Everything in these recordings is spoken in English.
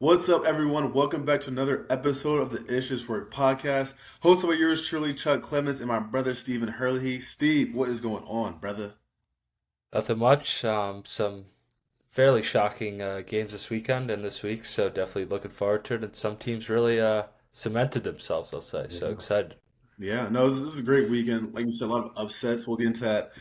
What's up, everyone? Welcome back to another episode of the Issues Work podcast, hosted by yours truly, Chuck Clemens, and my brother Stephen Hurley. Steve, what is going on, brother? Nothing much. Some fairly shocking games this weekend and this week, so definitely looking forward to it. And some teams really cemented themselves, I'll say. So Yeah. excited. Yeah, no, this is a great weekend. Like you said, a lot of upsets. We'll get into that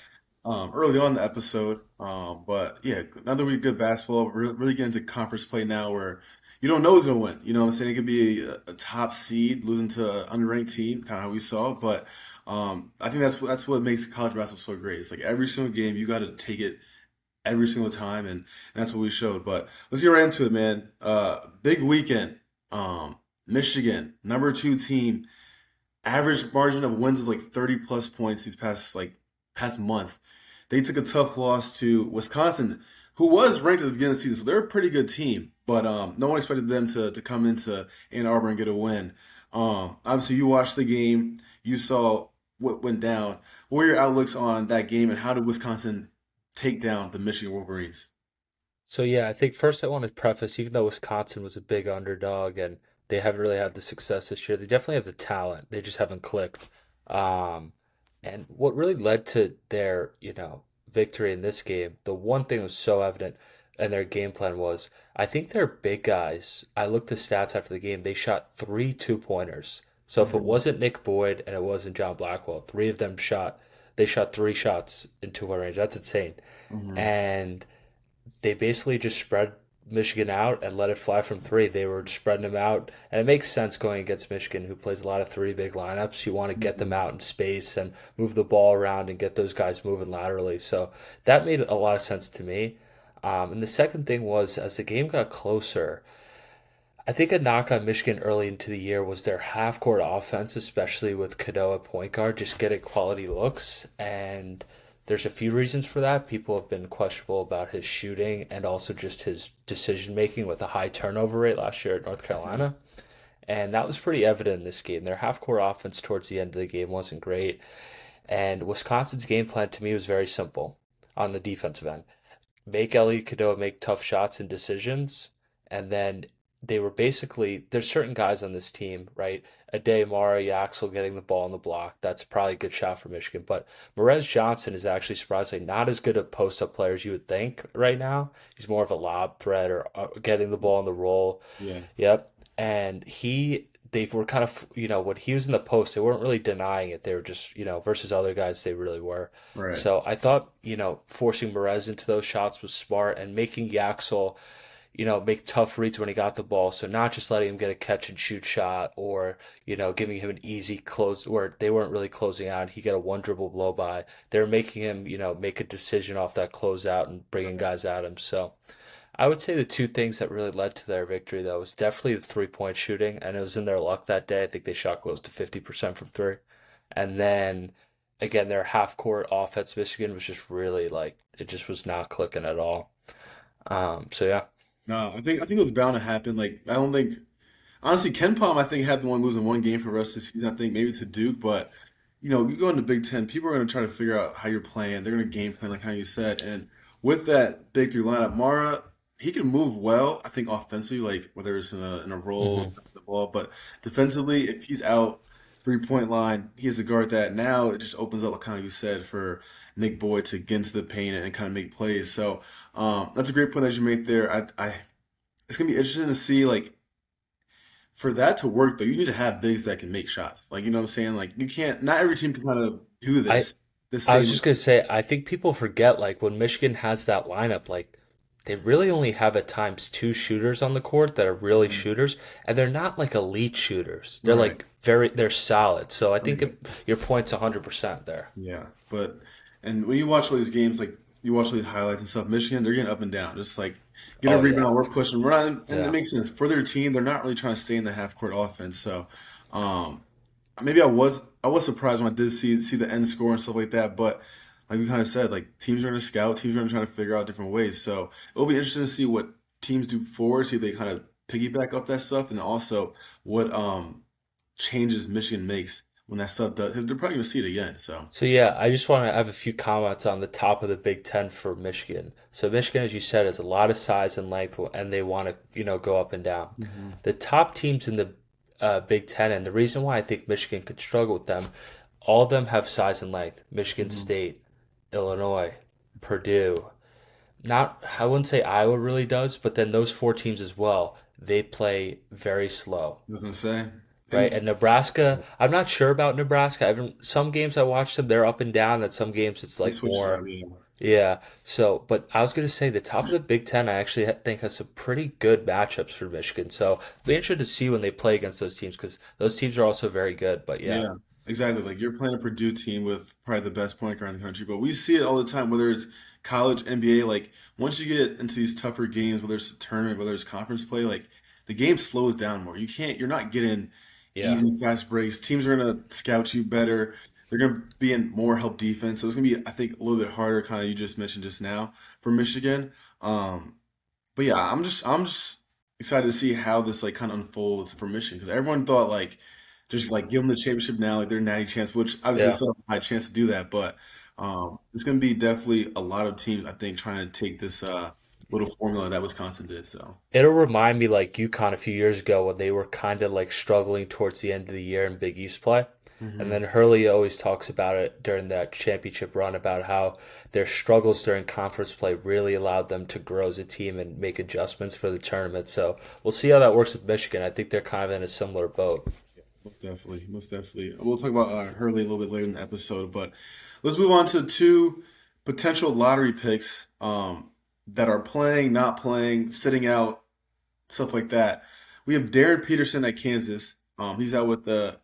early on in the episode. But yeah, another week of good basketball. Really get into conference play now where you don't know who's going to win. You know what I'm saying? It could be a top seed losing to an unranked team, kind of how we saw. But I think that's what makes college basketball so great. It's like every single game, you got to take it every single time, and that's what we showed. But let's get right into it, man. Big weekend. Michigan, number two team. Average margin of wins is like 30 plus points these past month. They took a tough loss to Wisconsin, who was ranked at the beginning of the season, so they're a pretty good team. But no one expected them to come into Ann Arbor and get a win. Obviously, you watched the game, you saw what went down. What were your outlooks on that game, and how did Wisconsin take down the Michigan Wolverines? So yeah, I think first I want to preface, even though Wisconsin was a big underdog and they haven't really had the success this year, they definitely have the talent. They just haven't clicked. Um, and what really led to their, victory in this game, the one thing that was so evident in their game plan was I think their big guys, I looked at stats after the game, they shot three two-pointers. So if it Hmm. wasn't Nick Boyd and it wasn't John Blackwell, three of them they shot three shots in two-point range. That's insane. Hmm. And they basically just spread Michigan out and let it fly from three. They were spreading them out, and it makes sense going against Michigan, who plays a lot of three big lineups. You want to get them Hmm. out in space and move the ball around and get those guys moving laterally. So that made a lot of sense to me. And the second thing was, as the game got closer, I think a knock on Michigan early into the year was their half court offense, especially with Cadeau at point guard, just getting quality looks. And there's a few reasons for that. People have been questionable about his shooting and also just his decision making with a high turnover rate last year at North Hmm. Carolina. And that was pretty evident in this game. Their half court offense towards the end of the game wasn't great. And Wisconsin's game plan to me was very simple on the defensive end, make Ellie Cadeau make tough shots and decisions. And then they were basically there's certain guys on this team, right? Ade Mara, Yaxel getting the ball on the block. That's probably a good shot for Michigan. But Merez Johnson is actually surprisingly not as good a post up player as you would think right now. He's more of a lob threat or getting the ball on the roll. Yeah. Yep. And they were kind of, when he was in the post, they weren't really denying it. They were just, versus other guys, they really were. Right. So I thought, forcing Perez into those shots was smart and making Yaxel, make tough reads when he got the ball. So not just letting him get a catch and shoot shot or, giving him an easy close where they weren't really closing out. He got a one dribble blow by. They were making him, make a decision off that closeout and bringing guys at him. So I would say the two things that really led to their victory, though, was definitely the 3-point shooting, and it was in their luck that day. I think they shot close to 50% from three. And then, again, their half court offense, Michigan was just really like, it just was not clicking at all. So, yeah. No, I think it was bound to happen. Like I don't think honestly, Ken Palm I think had the one losing one game for the rest of the season. I think maybe to Duke, but you go into Big Ten, people are going to try to figure out how you're playing. They're going to game plan like how you said, and with that big three lineup, Mara he can move well. I think offensively, like whether it's in a role, hmm the ball, but defensively, if he's out 3 point line, he has to guard that. Now it just opens up, like kind of you said, for Nick Boyd to get into the paint and kind of make plays. So that's a great point that you made there. It's gonna be interesting to see like for that to work though, you need to have bigs that can make shots. Like you know what I'm saying? Like you can't. Not every team can kind of do I, this the I was same. just gonna say, I think people forget like when Michigan has that lineup, like they really only have at times two shooters on the court that are really Mhm. shooters, and they're not like elite shooters. They're Right. like they're solid. So I think Right. your point's 100% there. Yeah. But and when you watch all these games, like you watch all these highlights and stuff, Michigan, they're getting up and down. Just like get a Oh yeah, rebound, we're pushing. We're not, and it yeah. makes sense for their team. They're not really trying to stay in the half court offense. So, um, maybe I was surprised when I did see the end score and stuff like that. But like we kind of said, like teams are going to scout, teams are going to try to figure out different ways. So it'll be interesting to see what teams do forward, see if they kind of piggyback off that stuff, and also what changes Michigan makes when that stuff does, because they're probably gonna see it again. So. So yeah, I just want to have a few comments on the top of the Big Ten for Michigan. So Michigan, as you said, has a lot of size and length, and they want to go up and down. Hmm. The top teams in the Big Ten, and the reason why I think Michigan could struggle with them, all of them have size and length. Michigan Hmm. State, Illinois, Purdue. Not, I wouldn't say Iowa really does, but then those four teams as well, they play very slow, I was gonna say, right? and And Nebraska, I'm not sure about Nebraska. I haven't, some games I watched them, they're up and down. That some games it's they like switched it up. more, Yeah, yeah. So, but I was gonna say the top of the Big Ten, I actually think has some pretty good matchups for Michigan. So, I'll be interested to see when they play against those teams because those teams are also very good. But yeah, yeah, exactly. Like you're playing a Purdue team with probably the best point guard in the country, but we see it all the time, whether it's college, NBA. Like once you get into these tougher games, whether it's a tournament, whether it's conference play, like the game slows down more. You're not getting yeah, easy fast breaks. Teams are gonna scout you better. They're gonna be in more help defense, so it's gonna be, I think, a little bit harder. Kind of you just mentioned just now for Michigan. Um, but yeah, I'm just excited to see how this like kind of unfolds for Michigan because everyone thought like just like give them the championship now, like their natty chance, which obviously they yeah. still have a high chance to do that. But it's going to be definitely a lot of teams I think trying to take this little formula that Wisconsin did. So. It'll remind me like UConn a few years ago when they were kind of like struggling towards the end of the year in Big East play. And Hmm. then Hurley always talks about it during that championship run about how their struggles during conference play really allowed them to grow as a team and make adjustments for the tournament. So we'll see how that works with Michigan. I think they're kind of in a similar boat. Most definitely, most definitely. We'll talk about Hurley a little bit later in the episode, but let's move on to two potential lottery picks that are playing, not playing, sitting out, stuff like that. We have Darren Peterson at Kansas. He's out with the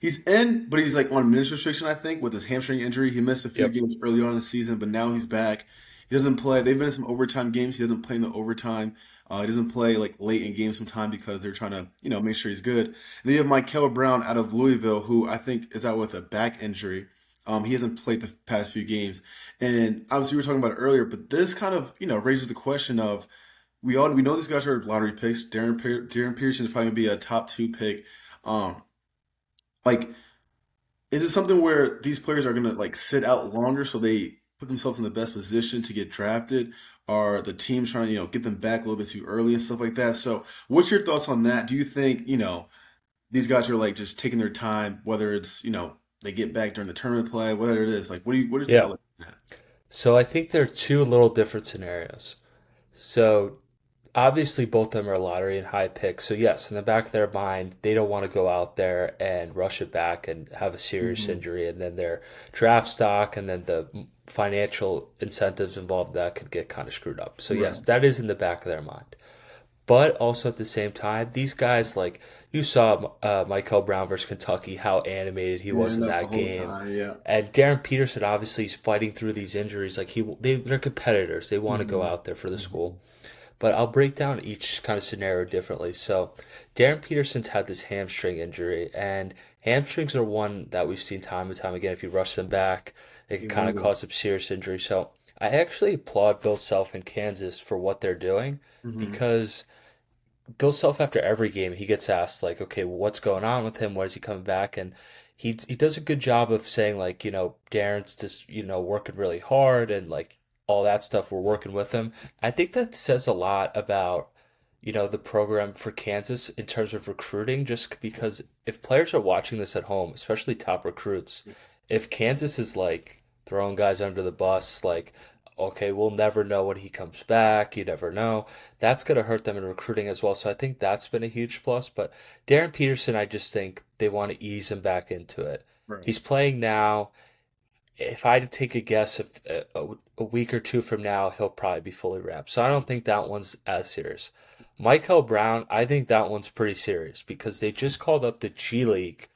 he's in, but he's like on minutes restriction, I think, with his hamstring injury. He missed a few Yep. games early on in the season, but now he's back. He doesn't play. They've been in some overtime games. He doesn't play in the overtime. He doesn't play like late in games sometime because they're trying to, make sure he's good. And then you have Michael Brown out of Louisville, who I think is out with a back injury. He hasn't played the past few games, and obviously we were talking about it earlier. But this kind of, raises the question of we know these guys are lottery picks. Darren Pearson is probably gonna be a top two pick. Um, like, is it something where these players are gonna like sit out longer so they put themselves in the best position to get drafted? Are the teams trying to get them back a little bit too early and stuff like that? So, what's your thoughts on that? Do you think these guys are like just taking their time, whether it's they get back during the tournament play, whatever it is? Like, what is your Yeah. outlook on that? So I think they're two little different scenarios. So obviously both of them are lottery and high picks. So yes, in the back of their mind, they don't want to go out there and rush it back and have a serious Hmm. injury, and then their draft stock and then the financial incentives involved that could get kind of screwed up. So yes, Right. that is in the back of their mind. But also at the same time, these guys like you saw Michael Brown versus Kentucky, how animated he was And in the that whole game. time, yeah. And Darren Peterson obviously is fighting through these injuries. Like they're competitors. They want to go Hmm. out there for the Hmm. school. But I'll break down each kind of scenario differently. So, Darren Peterson's had this hamstring injury, and hamstrings are one that we've seen time and time again. If you rush them back, it can They kind of linger. cause some serious injury. So, I actually applaud Bill Self in Kansas for what they're doing Hmm. because Bill Self, after every game, he gets asked, like, okay, well, what's going on with him? When is he coming back? And he does a good job of saying, like, Darren's just, working really hard and, like, all that stuff. We're working with him. I think that says a lot about, the program for Kansas in terms of recruiting, just because if players are watching this at home, especially top recruits, if Kansas is, like, throwing guys under the bus, like, okay, we'll never know when he comes back. You never know, that's going to hurt them in recruiting as well. So I think that's been a huge plus. But Darren Peterson, I just think they want to ease him back into it. Right. He's playing now. If I had to take a guess, if a week or two from now, he'll probably be fully ramped. So I don't think that one's as serious. Michael Brown, I think that one's pretty serious because they just called up the G League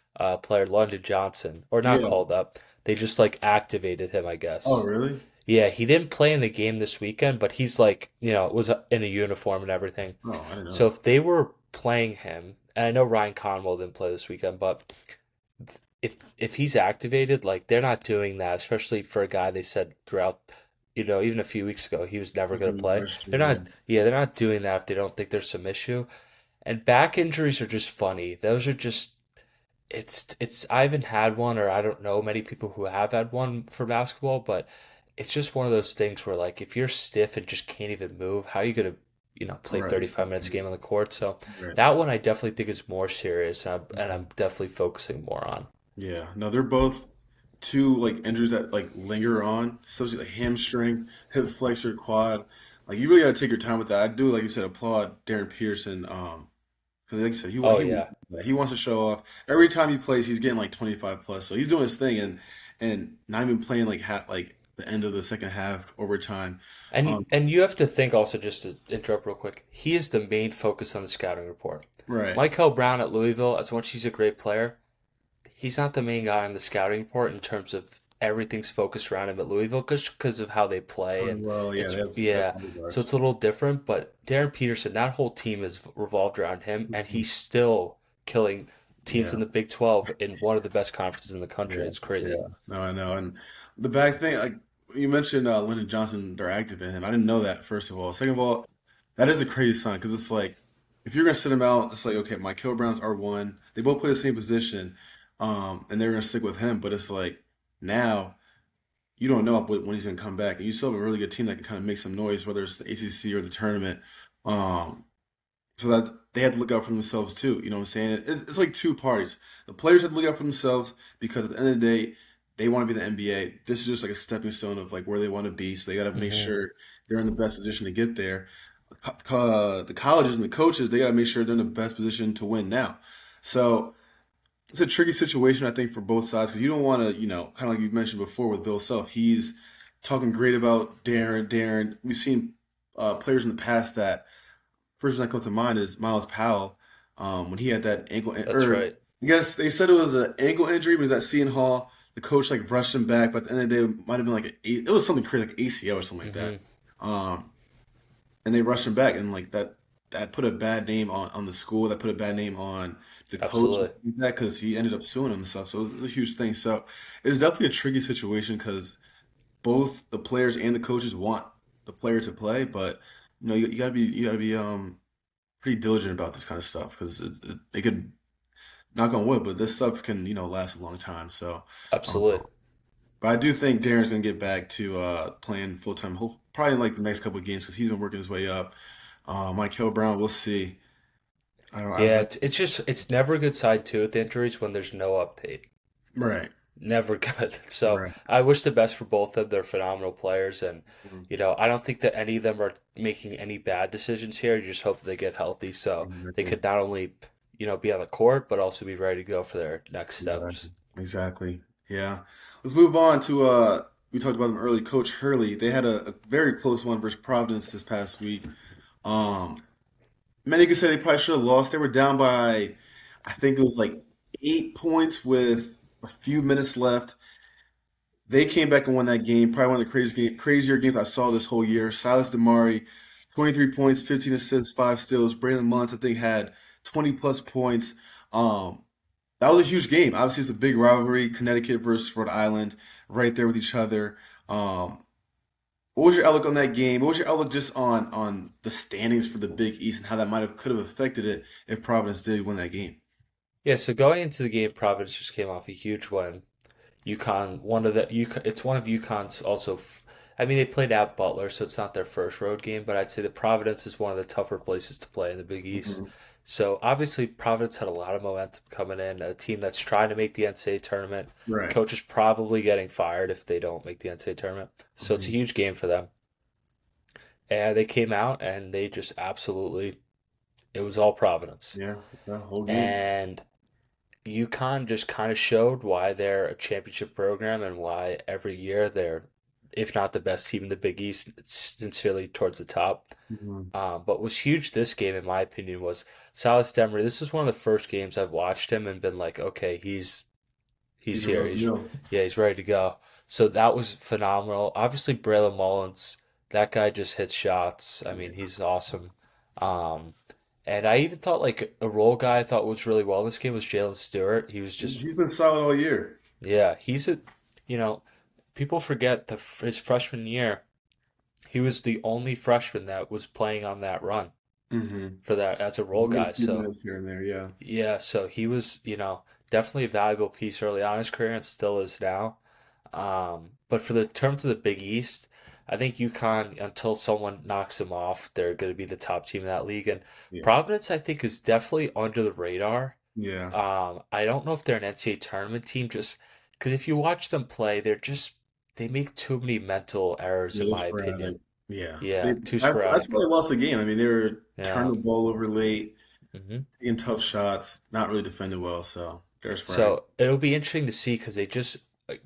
player London Johnson, or not Yeah. called up. They just like activated him, I Oh, guess. really? Yeah, he didn't play in the game this weekend, but he's like, was in a uniform and everything. Oh, I didn't know So that. if they were playing him, and I know Ryan Conwell didn't play this weekend, but if he's activated, like they're not doing that, especially for a guy they said throughout, even a few weeks ago he was never He's going to gonna be play. They're registered, yeah. not, yeah, they're not doing that if they don't think there's some issue. And back injuries are just funny. Those are just it's I haven't had one, or I don't know many people who have had one for basketball, but it's just one of those things where like if you're stiff and just can't even move, how are you gonna, play Right. 35 minutes a game on the court? So Right. that one I definitely think is more serious, and I'm definitely focusing more on. Yeah. No, they're both two like injuries that like linger on, especially like hamstring, hip flexor, quad. Like you really got to take your time with that. I do, like you said, applaud Darren Pearson. Because like you said, Oh yeah. he wants to show off. Every time he plays, he's getting like 25 plus. So he's doing his thing and not even playing like the end of the second half overtime. Um, And you have to think also, just to interrupt real quick, he is the main focus on the scouting report. right. Michael Brown at Louisville, as much as he's a great player, he's not the main guy on the scouting report in terms of everything's focused around him at Louisville just because of how they play, and Well, yeah, it's that's yeah, so bodyguards. it's a little different. But Darren Peterson, that whole team is revolved around him, and he's still killing teams Yeah. in the Big 12 in one of the best conferences in the country. Yeah, It's crazy. yeah. No, I know. And the back thing, like you mentioned, Lyndon Johnson, they're active in him. I didn't know that, first of all. Second of all, that is a crazy sign because it's like, if you're going to sit him out, it's like, okay, Mikael Brown's R1. They both play the same position, and they're going to stick with him. But it's like, now you don't know when he's going to come back. And you still have a really good team that can kind of make some noise, whether it's the ACC or the tournament. Um, so that they had to look out for themselves too. You know what I'm saying? It's like two parties. The players had to look out for themselves because at the end of the day, they want to be the NBA. This is just like a stepping stone of like where they want to be. So they got to make Hmm. sure they're in the best position to get there. The colleges and the coaches, they got to make sure they're in the best position to win now. So it's a tricky situation, I think, for both sides because you don't want to, kind of like you mentioned before with Bill Self, he's talking great about Darren. Darren, we've seen players in the past that first one that comes to mind is Miles Powell, when he had that That's or right. I guess they said it was an ankle injury, but it was at Seton Hall. The coach like rushed him back, but at the end of the day, it might have been like it was something crazy like ACL or something like that. Hmm. Um, and they rushed him back, and like that put a bad name on the school. That put a bad name on the coach Absolutely. because he ended up suing him and stuff. So it was a huge thing. So it's definitely a tricky situation because both the players and the coaches want the player to play, but you gotta be pretty diligent about this kind of stuff because it could knock on wood, but this stuff can last a long time. So, um, Absolutely. but I do think Darren's gonna get back to playing full time, probably in like the next couple of games because he's been working his way up. Mike Brown, we'll see. I don't. I Yeah, really, it's never a good side too with injuries when there's no update. right, Never good. So right, I wish the best for both of them. They're phenomenal players, and mhm, I don't think that any of them are making any bad decisions here. You just hope they get healthy so they exactly, could not only be on the court but also be ready to go for their next steps. exactly, exactly. Yeah. Let's move on to we talked about them early. Coach Hurley, they had a very close one versus Providence this past week. Um, Many could say they probably should have lost. They were down by, I think it was like 8 points with a few minutes left. They came back and won that game. Probably one of the crazier games I saw this whole year. Silas Damari, 23 points, 15 assists, 5 steals. Braylon Muntz, I think, had 20 plus points. That was a huge game. Obviously, it's a big rivalry. Connecticut versus Rhode Island, right there with each other. What was your outlook on that game? What was your outlook just on the standings for the Big East and how that might have could have affected it if Providence did win that game? Yeah, so going into the game, Providence just came off a huge win. UConn, it's one of UConn's also. I mean, they played at Butler, so it's not their first road game, but I'd say that Providence is one of the tougher places to play in the Big East. Hmm. So obviously, Providence had a lot of momentum coming in. A team that's trying to make the NCAA tournament. Right. Coach is probably getting fired if they don't make the NCAA tournament. So it's a Hmm. huge game for them. And they came out and they just absolutely, it was all Providence. Yeah, that whole game. And UConn just kind of showed why they're a championship program and why every year they're, if not the best team in the Big East, sincerely towards the top. Hmm. But was huge this game, in my opinion, was Silas Demery. This is one of the first games I've watched him and been like, okay, he's He's a here. real deal. He's ready to go. So that was phenomenal. Obviously, Braylon Mullins, that guy just hits shots. I mean, he's awesome. Um, and I even thought like a role guy I thought was really well in this game was Jalen Stewart. He was just, He's been solid all year. yeah, you know, people forget his freshman year, he was the only freshman that was playing on that run Hmm. for that as a role He made guy. a few So minutes here and there. Yeah. yeah, so he was, definitely a valuable piece early on in his career and still is now. But for the terms of the Big East, I think UConn, until someone knocks them off, they're going to be the top team in that league. And Yeah. Providence, I think, is definitely under the radar. Yeah. I don't know if they're an NCAA tournament team, just because if you watch them play, they make too many mental errors, Yeah, in they're my opinion. sporadic. Yeah. Yeah, too That's why sporadic. they lost the game. I mean, they were Yeah. turning the ball over late, hmm taking tough shots, not really defending well, so they're sporadic. So it'll be interesting to see because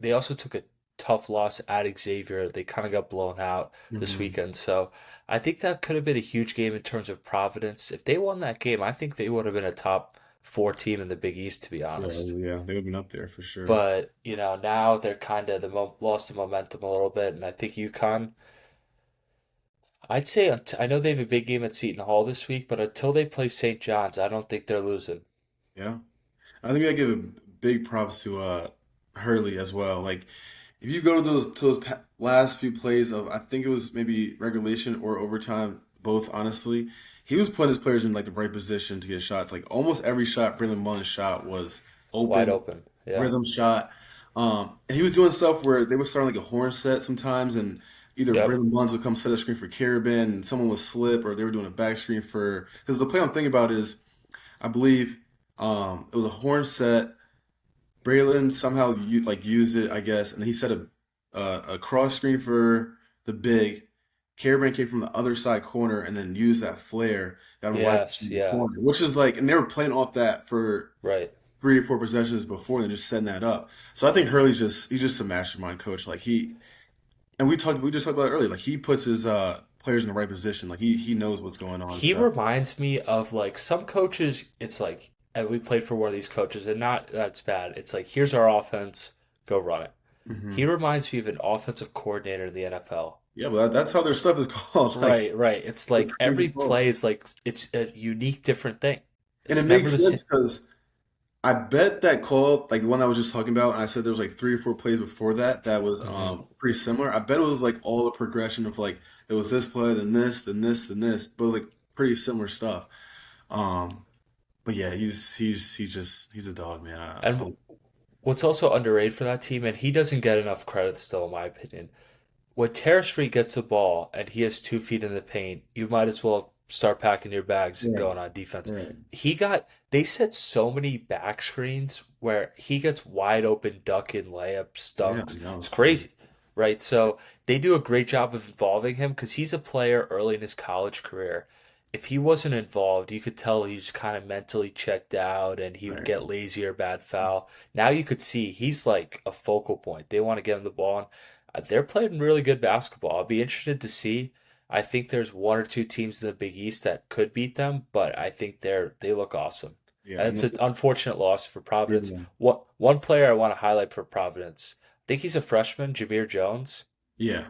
they also took a tough loss at Xavier. They kind of got blown out this Hmm. weekend. So I think that could have been a huge game in terms of Providence. If they won that game, I think they would have been a top four team in the Big East, to be Yeah, honest. yeah, they would have been up there for sure. But now they're kind of lost the momentum a little bit, and I think UConn. I'd say I know they have a big game at Seton Hall this week, but until they play St. John's, I don't think they're losing. Yeah. I think we gotta give a big props to Hurley as well. Like if you go to those last few plays of I think it was maybe regulation or overtime, both honestly, he was putting his players in like the right position to get shots. Like almost every shot Braylon Mullins shot was Wide open, open. Yeah. rhythm shot. And he was doing stuff where they would start like a horn set sometimes, and either Yep. Braylon Mullins would come set a screen for Carabin, and someone would slip, or they were doing a back screen for. Because the play I'm thinking about is, I believe, it was a horn set. Braylon somehow used it, I guess, and he set a cross screen for the big. Carabin came from the other side corner and then used that flare, got him wide Yes. in the Yeah. corner, which is like, and they were playing off that for Right. 3 or 4 possessions before and just setting that up. So I think Hurley's just he's just a mastermind coach. Like we just talked about it earlier. Like he puts his players in the right position. Like he knows what's going on. He So reminds me of like some coaches. It's like we played for one of these coaches, and not that's bad. It's like here's our offense, go run it. He hmm reminds me of an offensive coordinator in the NFL. yeah, but that's how their stuff is called. Like Right, right. It's they're like crazy every close, play is like it's a unique, different thing. and it It's never makes the same. sense because I bet that call, like the one I was just talking about, and I said there was like 3 or 4 plays before that that was hmm pretty similar. I bet it was like all the progression of like it was this play, then this, then this, then this, but it was like pretty similar stuff. Um, but yeah, he's a dog, man. And what's also underrated for that team, and he doesn't get enough credit still, in my opinion. When Terrace Street gets the ball and he has 2 feet in the paint, you might as well start packing your bags and Right, going on defense. right. They set so many back screens where he gets wide open duck in layups, Yeah, dunks. that It's was crazy. crazy, right? So they do a great job of involving him because he's a player early in his college career. If he wasn't involved, you could tell he's kind of mentally checked out and he would Right. get lazy or bad foul. Now you could see he's like a focal point. They want to get him the ball. And they're playing really good basketball. I'll be interested to see. I think there's one or two teams in the Big East that could beat them, but I think they look awesome. Yeah, And and it's an unfortunate loss for Providence. yeah, One player I want to highlight for Providence. I think he's a freshman, Jameer Jones. yeah.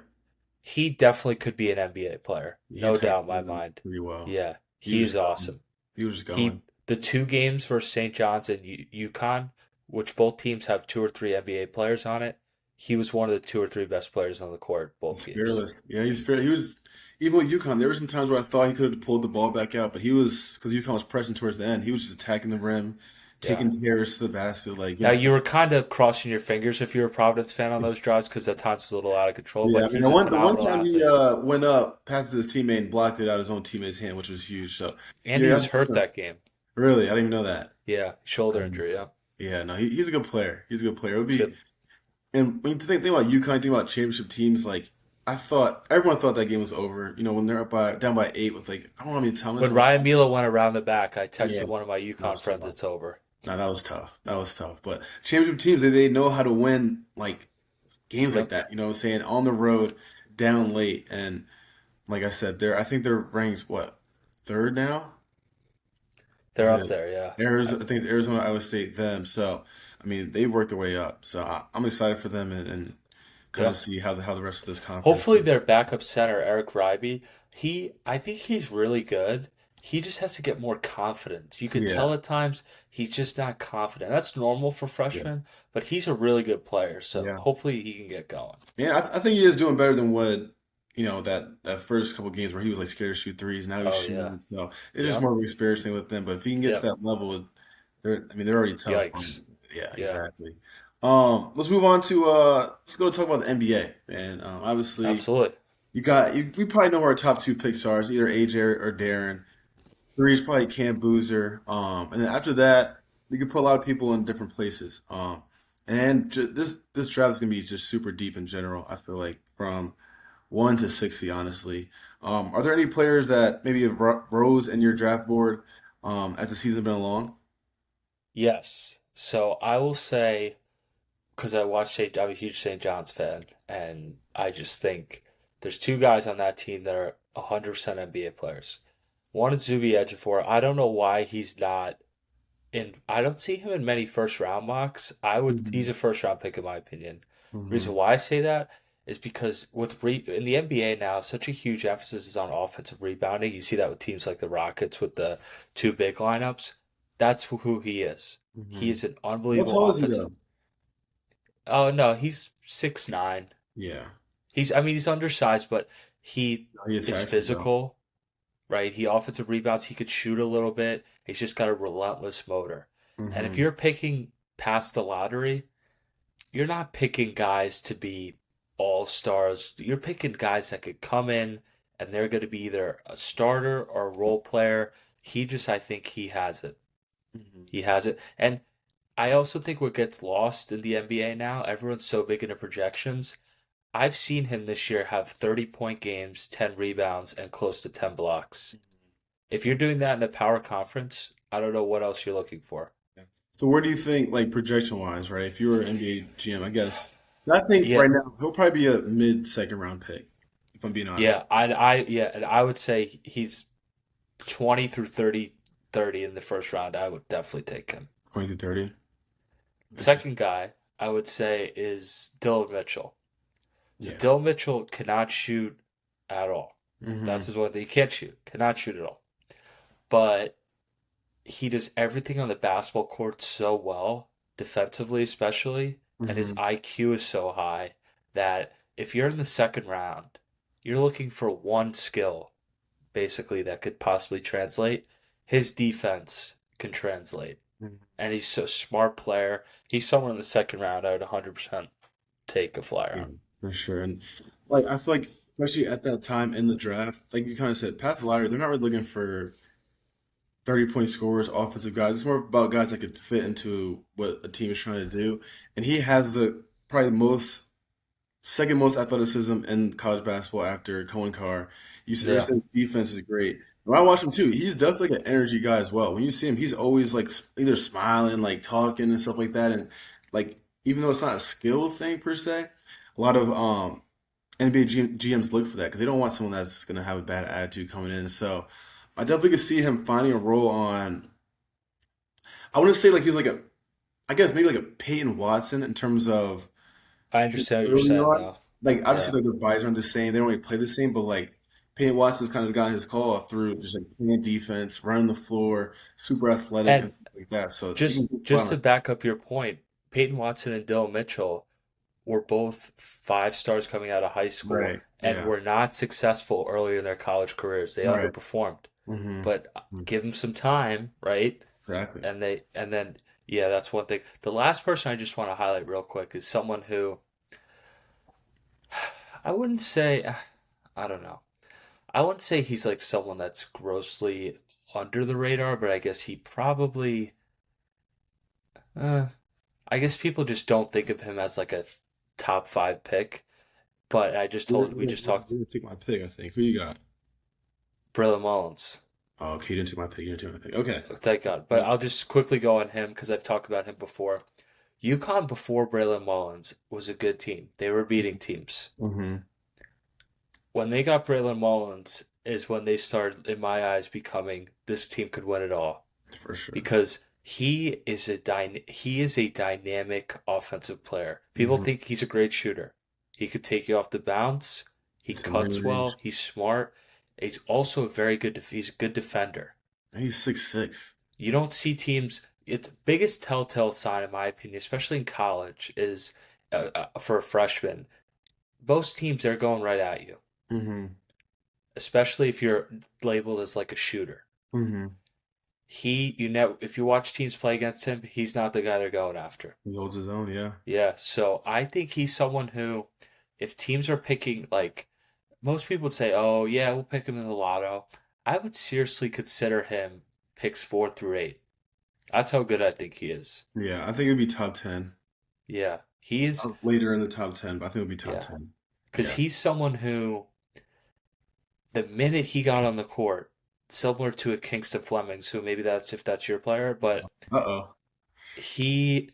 He definitely could be an NBA player, He no attacks doubt in the my rim mind. pretty well. Yeah, He was he's just going. awesome. He was just He going. the 2 games versus St. John's and UConn, which both teams have 2 or 3 NBA players on it. He was one of the 2 or 3 best players on the court both He's games. fearless. Yeah, he's fair. He was even with UConn. There were some times where I thought he could have pulled the ball back out, but he was because UConn was pressing towards the end. He was just attacking the rim, Yeah. taking carries to the basket, like Now you were kind of crossing your fingers if you're a Providence fan on those drives because at times it's a little out of control, Yeah, but I mean he's a the one phenomenal time he athlete. went up, passed his teammate, and blocked it out of his own teammate's hand, which was huge. So And he yeah, was hurt that game. really, I didn't even know that. Yeah, shoulder Um, injury. Yeah, yeah, no, he's a good player. He's a good player. It would it's be good. and when you think about UConn, think about championship teams. Like I thought, everyone thought that game was over. You know, when they're up by down by 8 with like I don't know how many times When it was. Ryan Mila went around the back, I Yeah, texted one of my that UConn was friends, tough. it's over. No, that was tough. That was tough. But championship teams, they know how to win like games like Yep, that. You know what I'm saying? On the road, down late, and like I said, I think they're ranked what third now? Is they're up it there. Yeah. Arizona? I think it's Arizona, Iowa State, them. So I mean, they've worked their way up. So I'm excited for them and kind Yeah. of see how the rest of this conference. Hopefully their backup center, Eric Ryby, I think he's really good. He just has to get more confidence. You could Yeah, tell at times he's just not confident. That's normal for yeah, freshmen, but he's a really good player. So yeah. hopefully he can get going. Yeah, I think he is doing better than what that first couple games where he was like scared to shoot threes. Now he's Oh yeah. shooting, so it's just Yep. more of an experience thing with them. But if he can get to Yep. that level, I mean, they're already tough. Yikes. Yeah, Yeah, exactly. Let's move on to let's go talk about the NBA. And obviously, absolutely. we probably know who our top two picks are. It's either AJ or Darren. Three is probably Cam Boozer. And then after that, we could put a lot of people in different places. And this draft is gonna be just super deep in general. I feel like from 1 to 60, honestly. Are there any players that maybe have rose in your draft board as the season been along? Yes. So I will say, because I'm a huge St. John's fan, and I just think there's two guys on that team that are 100% NBA players. One is Zuby Ejiofor. I don't know why he's not in. I don't see him in many first round mocks. He's Hmm. a first round pick in my opinion. Reason Hmm. why I say that is because in the NBA now, such a huge emphasis is on offensive rebounding. You see that with teams like the Rockets with the two big lineups. That's who he is. He Hmm. is an How unbelievable tall is he offensive. though? Oh no, he's 6'9". Yeah, He's undersized, but he he is attacks it though. physical, right? He offensive rebounds, he could shoot a little bit. He's just got a relentless motor. And if Hmm. you're picking past the lottery, you're not picking guys to be all stars. You're picking guys that could come in and they're going to be either a starter or a role player. I think he has it. Hmm. He has it. And I also think what gets lost in the NBA now, everyone's so big into projections. I've seen him this year have 30-point games, 10 rebounds, and close to 10 blocks. If you're doing that in a power conference, I don't know what else you're looking for. So where do you think, like projection wise, right? If you were an NBA GM, I guess. I think Yeah, right now he'll probably be a mid second round pick, if I'm being honest. and I would say he's 20 through 30 in the first round. I would definitely take him. 20 to 30. Interesting. Second guy, I would say, is Dylan Mitchell. So Yeah. Dylan Mitchell cannot shoot at all. That's Hmm. his one thing. He can't shoot, cannot shoot at all. But he does everything on the basketball court so well, defensively especially, and his Hmm. IQ is so high that if you're in the second round, you're looking for one skill basically that could possibly translate. His defense can translate. And he's so smart player. He's someone in the second round I would 100% take a flyer Yeah, on. for sure. And like I feel like especially at that time in the draft, like you kind of said, past the lottery, they're not really looking for 30-point scorers, offensive guys. It's more about guys that could fit into what a team is trying to do. And he has the probably the most second most athleticism in college basketball after Cohen Carr. You Yeah. said his defense is great. When I watch him too, he's definitely like an energy guy as well. When you see him, he's always like either smiling, like talking and stuff like that. And like even though it's not a skill thing per se, a lot of NBA GMs look for that because they don't want someone that's going to have a bad attitude coming in. So I definitely could see him finding a role on. I wouldn't say like he's like a, I guess maybe like a Peyton Watson in terms of I his understand what you're early saying on. though. Like Yeah. obviously like their bodies aren't the same. They don't really play the same, but like Peyton Watson's kind of gotten his call through just like playing defense, running the floor, super athletic and And stuff like that. So he can just do a lot just on to back up your point, Peyton Watson and Dylan Mitchell were both five stars coming out of high school right. and Yeah. were not successful early in their college careers. They Right. underperformed. Mm-hmm. But give them some time, right? Exactly. And then yeah, that's one thing. The last person I just want to highlight real quick is someone who I wouldn't say I don't know. I wouldn't say he's like someone that's grossly under the radar, but I guess he probably uh, I guess people just don't think of him as like a top five pick. But we just talked You're gonna take my pick, I think. Who you got? Braylon Mullins. Oh, okay, you didn't take my pick. You didn't take my pick. Okay. Thank God. But I'll just quickly go on him because I've talked about him before. UConn before Braylon Mullins was a good team. They were beating teams. Mm-hmm. When they got Braylon Mullins is when they started, in my eyes, becoming this team could win it all For sure. because he is a dynamic offensive player. People Mm-hmm. think he's a great shooter. He could take you off the bounce. He It's a mid cuts range. well. He's smart. He's also a very good. He's a good defender. And he's 6'6". You don't see teams. Its biggest telltale sign, in my opinion, especially in college, is for a freshman. Most teams are going right at you, Mm-hmm. especially if you're labeled as like a shooter. Mm-hmm. if you watch teams play against him, he's not the guy they're going after. He holds his own, yeah. Yeah, so I think he's someone who, if teams are picking, like, most people would say, oh, yeah, we'll pick him in the lotto. I would seriously consider him picks 4 through 8. That's how good I think he is. Yeah, I think it would be top 10. Yeah, he's, Later in the top 10, but I think it would be top yeah, 10. because Yeah. he's someone who, the minute he got on the court, similar to a Kingston Flemings, who maybe that's if that's your player, but Uh-oh. he,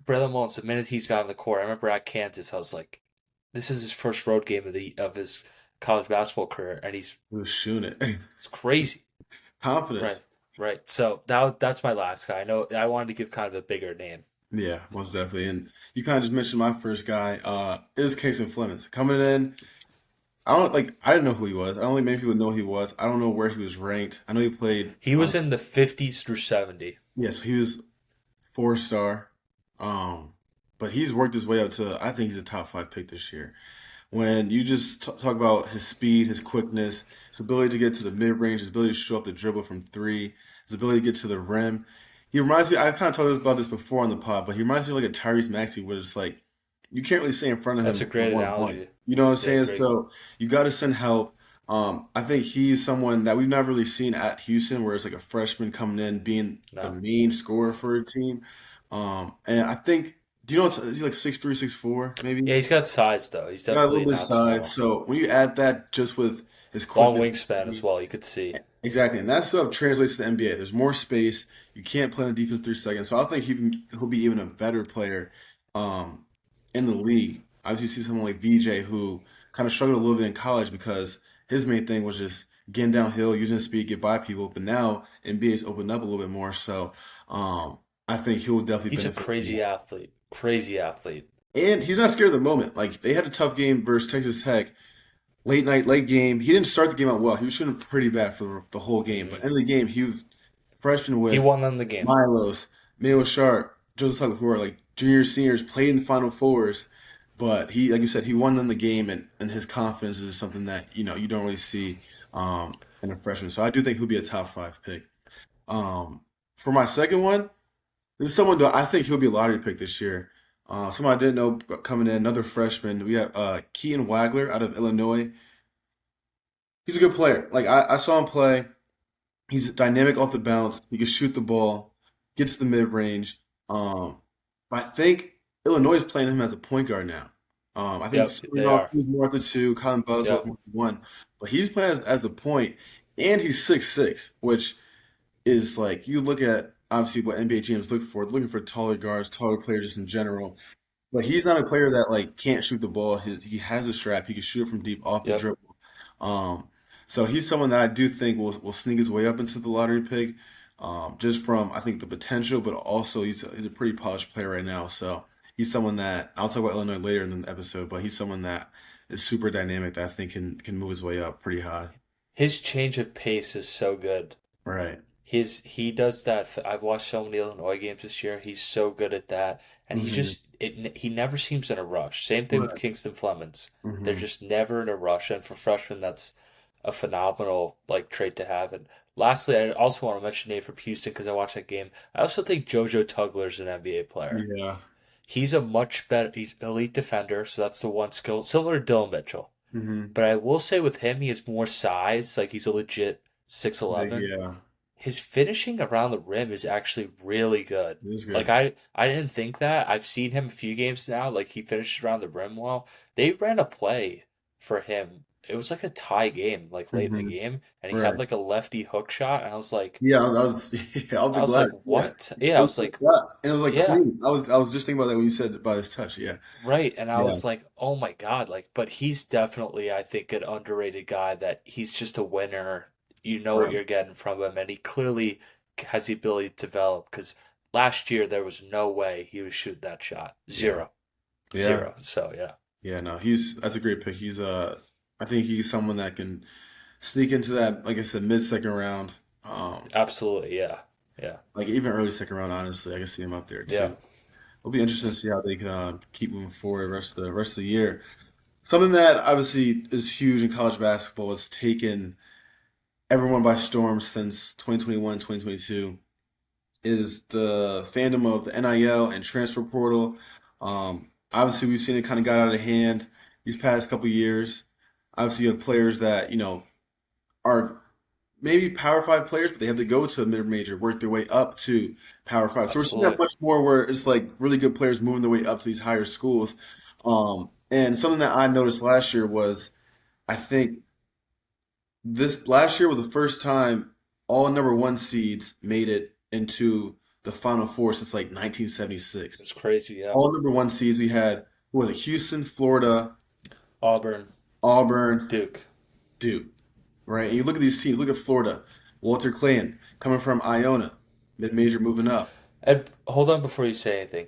Braylon Mullins, the minute he's got on the court, I remember at Kansas, I was like, this is his first road game of his college basketball career, and He was shooting it. it's crazy. Confidence. Right, right. So that's my last guy. I know I wanted to give kind of a bigger name. Yeah, most definitely. And you kind of just mentioned my first guy, is Casey Flemings. Coming in, I didn't know who he was. I don't think many people know who he was. I don't know where he was ranked. I know he played, He was in the 50s through 70. yes, he was 4 star. Um, but he's worked his way up to, I think he's a top 5 pick this year. When you just talk about his speed, his quickness, his ability to get to the mid range, his ability to show off the dribble from three, his ability to get to the rim. He reminds me, I've kind of talked about this before on the pod, but he reminds me of like a Tyrese Maxey, where it's like you can't really stay in front of That's him a great one on one. analogy. You know what I'm Yeah, saying? great. So you got to send help. I think he's someone that we've not really seen at Houston, where it's like a freshman coming in, being the No. main scorer for a team. And I think, do you know, is he like 6'3", 6'4", maybe? Yeah, he's got size though. He's Got a little definitely bit of not size. small. So when you add that just with his Long quickness, wingspan as well. You could see. exactly, and that stuff translates to the NBA. There's more space. You can't play on defense 3 seconds. So I think he'll be even a better player um, in the league. Obviously, you see someone like VJ who kind of struggled a little bit in college because his main thing was just getting downhill, using his speed, get by people. But now NBA's opened up a little bit more. So I think he'll definitely He's a benefit from crazy that. athlete. Crazy athlete. And he's not scared of the moment. Like they had a tough game versus Texas Tech, late night, late game. He didn't start the game out well. He was shooting pretty bad for the whole game. But Hmm. end of the game, he was freshman He with won them the game. Milos, Mayo Sharp, Joseph Tucker, who are like juniors, seniors, played in the Final Fours. But he, like you said, he won them the game, and his confidence is something that you don't really see in a freshman. So I do think he'll be a top 5 pick. Um, for my second one, this is someone that I think he'll be a lottery pick this year. Someone I didn't know coming in, another freshman. We have Keaton Wagler out of Illinois. He's a good player. Like I saw him play. He's dynamic off the bounce. He can shoot the ball, gets to the mid range. But I think Illinois is playing him as a point guard now. I think Yep, starting they off are. he was more at the two, Colin Buzzell Yep, more at the one, but he's playing as a point, and he's 6'6", which is like you look at obviously what NBA GMs look for, looking for taller guards, taller players just in general. But he's not a player that like can't shoot the ball. He has a strap. He can shoot it from deep off the yep. dribble. Um, so he's someone that I do think will sneak his way up into the lottery pick, just from I think the potential, but also he's a pretty polished player right now. So he's someone that I'll talk about Illinois later in the episode, but he's someone that is super dynamic that I think can move his way up pretty high. His change of pace is so good. Right. He does that. I've watched so many Illinois games this year. He's so good at that, and Hmm. he never seems in a rush. Same thing with Right. Kingston Flemings. They're Hmm. just never in a rush, and for freshmen, that's a phenomenal like trait to have. And lastly, I also want to mention Nate from Houston because I watched that game. I also think JoJo Tugler's an NBA player. Yeah. He's a much better. He's elite defender, so that's the one skill similar to Dylan Mitchell. Hmm. But I will say with him, he has more size. Like he's a legit 6'11". Yeah. His finishing around the rim is actually really good. It is Like good. I didn't think that. I've seen him a few games now. Like he finishes around the rim well. They ran a play for him. It was like a tie game, like late in the Hmm. game, and he had Right. like a lefty hook shot, and Yeah, yeah, off I the was like, glass. Yeah, what? Yeah, it I was was so like, flat, and it was like yeah, clean. I was just thinking about that when you said about his touch. Yeah, right. And I yeah, was like, oh my God, like, but he's definitely, I think, an underrated guy that he's just a winner. You know what right. you're getting from him, and he clearly has the ability to develop because last year there was no way he would shoot that shot. Yeah, Zero. yeah, Zero. So yeah. yeah. No, that's a great pick. I think he's someone that can sneak into that, like I said, mid second round. Absolutely, yeah. Yeah. Like even early second round. Honestly, I can see him up there Yeah. too. It'll be interesting to see how they can keep moving forward the rest of the year. Something that obviously is huge in college basketball is taken. everyone by storm since 2021, 2022 is the fandom of the NIL and transfer portal. Obviously, we've seen it kind of got out of hand these past couple years. Obviously, you have players that, are maybe Power Five players, but they have to go to a mid major, work their way up to Power Five. So we're seeing that Absolutely. much more where it's like really good players moving their way up to these higher schools. And something that I noticed last year was I think this last year was the first time all number one seeds made it into the Final Four since like 1976. It's crazy, yeah. All number one seeds we had, what was it, Houston, Florida, Auburn, Auburn, Duke. Duke, right? And you look at these teams, look at Florida, Walter Clayton coming from Iona, mid-major moving up. And hold on before you say anything.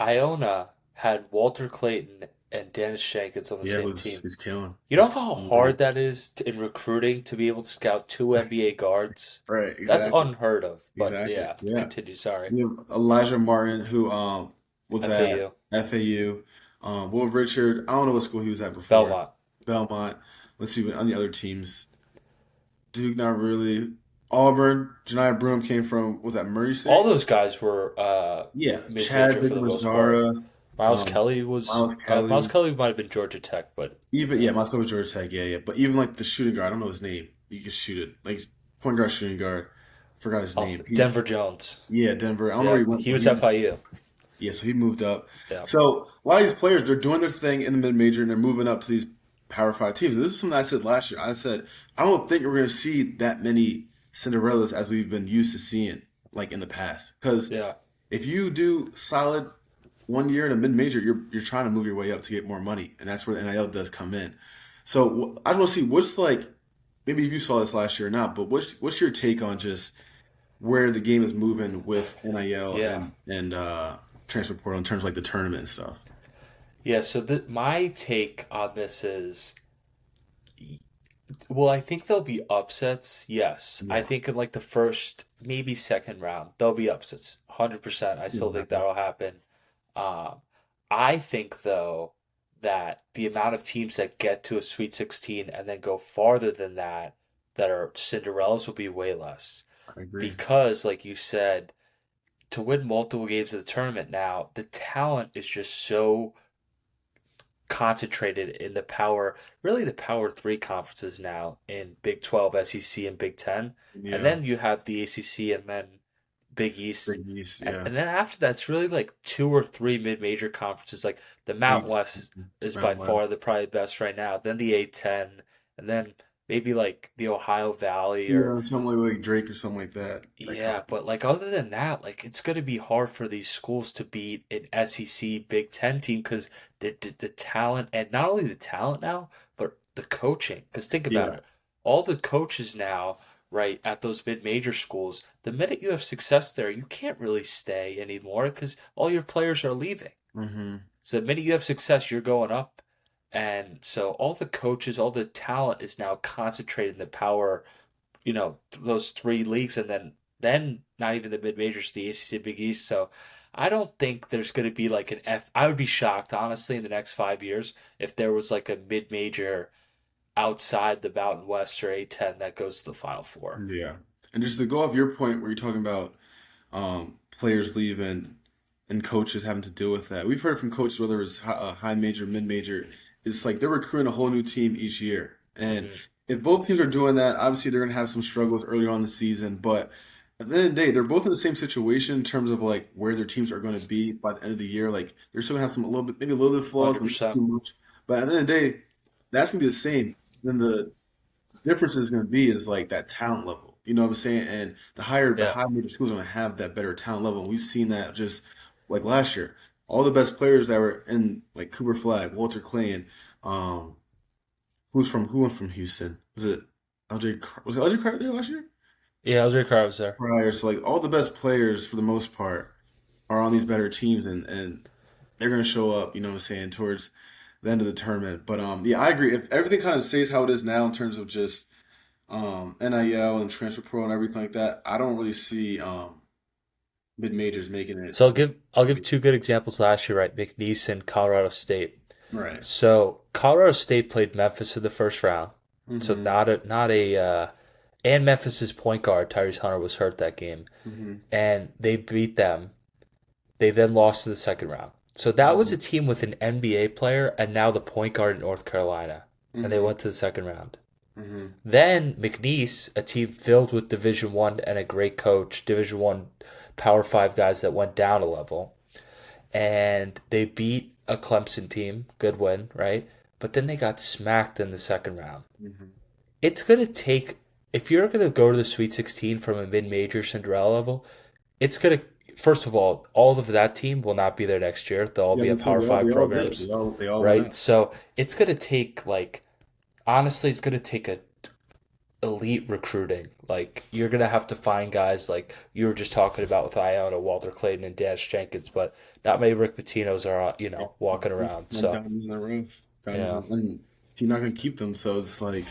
Iona had Walter Clayton and Dennis Jenkins on the Yeah, same team. who's killing. You know Who's how killing right now. hard that is in recruiting to be able to scout two NBA guards? Right, That's exactly. unheard of. But Exactly. yeah, Yeah. continue. Sorry. You have Elijah Martin, who was at FAU, FAU. Will Richard, I don't know what school he was at before. Belmont. Belmont. Let's see what on the other teams. Duke, not really. Auburn, Janiyah Broome came from, was that Murray All State? those guys were Yeah. mid-major Chad for the most part. Mazzara, Miles um, Kelly was Miles Miles Kelly. Kelly might have been Georgia Tech, but Even, yeah, Moscow was Georgia Tech, yeah, yeah. But even like the shooting guard, I don't know his name. You can shoot it. Like point guard, shooting guard. Forgot his oh, name. Denver Jones. Yeah, Denver. I don't know where Yeah, he went, he but was he FIU. yeah, so he moved up. Yeah, So a lot of these players, they're doing their thing in the mid major and they're moving up to these Power Five teams. And this is something I said last year. I said I don't think we're going to see that many Cinderellas as we've been used to seeing like in the past. Because yeah, if you do solid 1 year in a mid major, you're trying to move your way up to get more money, and that's where the NIL does come in. So I want to see what's like. Maybe if you saw this last year or not, but what's your take on just where the game is moving with NIL yeah, and transfer portal in terms of like the tournament and stuff. yeah. So my take on this is, well, I think there'll be upsets. Yes, I Yeah, think in like the first, maybe second round, there'll be upsets. 100%. I still it'll think happen. that'll happen. Um, I think though that the amount of teams that get to a Sweet 16 and then go farther than that, that are Cinderellas, will be way less. I agree. Because, like you said, to win multiple games of the tournament now, the talent is just so concentrated in the power, really the power three conferences now in Big 12, SEC, and Big 10. And Yeah, then you have the ACC and then Big East. Big East. And, Yeah, and then after that, it's really like two or three mid-major conferences. Like the Mountain eight West is by Mountain far West. the probably best right now. Then the A10, and then maybe like the Ohio Valley or Yeah, something like Drake or something like that. That yeah, conference. but like other than that, like it's going to be hard for these schools to beat an SEC Big Ten team because the talent, and not only the talent now, but the coaching. Because think about Yeah. it, all the coaches now, right, at those mid-major schools, the minute you have success there, you can't really stay anymore because all your players are leaving. Mm-hmm. So the minute you have success, you're going up. And so all the coaches, all the talent is now concentrated in the power, those three leagues, and then not even the mid majors, the ACC, Big East. So I don't think there's going to be like an F. I would be shocked, honestly, in the next 5 years if there was like a mid major outside the Mountain West or A10 that goes to the Final Four. Yeah. And just to go off your point where you're talking about players leaving and coaches having to deal with that. We've heard from coaches, whether it's high major, mid major, it's like they're recruiting a whole new team each year. And Hmm. if both teams are doing that, obviously they're going to have some struggles earlier on in the season. But at the end of the day, they're both in the same situation in terms of like where their teams are going to be by the end of the year. Like they're still going to have some a little bit, maybe a little bit of flaws, but not 100%. too much. But at the end of the day, that's going to be the same. Then the difference is going to be is like that talent level. You know what I'm saying? And the Yeah. high major schools are going to have that better talent level. And we've seen that just like last year. All the best players that were in like Cooper Flag, Walter Clayton, um, who went from Houston? Was it was it LJ Carter there last year? Yeah, Jose Carr was there. Prior, so like all the best players for the most part are on these better teams and they're gonna show up, you know what I'm saying, towards the end of the tournament. But yeah, I agree. If everything kind of stays how it is now in terms of just NIL and transfer pro and everything like that, I don't really see mid majors making it So I'll give two good examples last year, right? McNeese and Colorado State. right. So Colorado State played Memphis in the first round. So Mm-hmm. not a and Memphis's point guard Tyrese Hunter was hurt that game, Mm-hmm. and they beat them. They then lost to the second round. So that was a team with an NBA player and now the point guard in North Carolina, and they Mm-hmm. went to the second round. Mm-hmm. Then McNeese, a team filled with Division One and a great coach, Division One Power Five guys that went down a level, and they beat a Clemson team, good win, right? But then they got smacked in the second round. Mm-hmm. It's gonna take if you're gonna go to the Sweet 16 from a mid-major Cinderella level, it's gonna first of all of that team will not be there next year. They'll all Yeah, be at as I said, Power Five they all did. programs, They all went right? out. So it's gonna take like honestly, it's gonna take a elite recruiting. Like you're gonna have to find guys like you were just talking about with Iona, Walter Clayton, and Dash Jenkins, but not many Rick Pittinos are walking around. Like So diamonds in the rough. yeah, And you're not gonna keep them, so it's like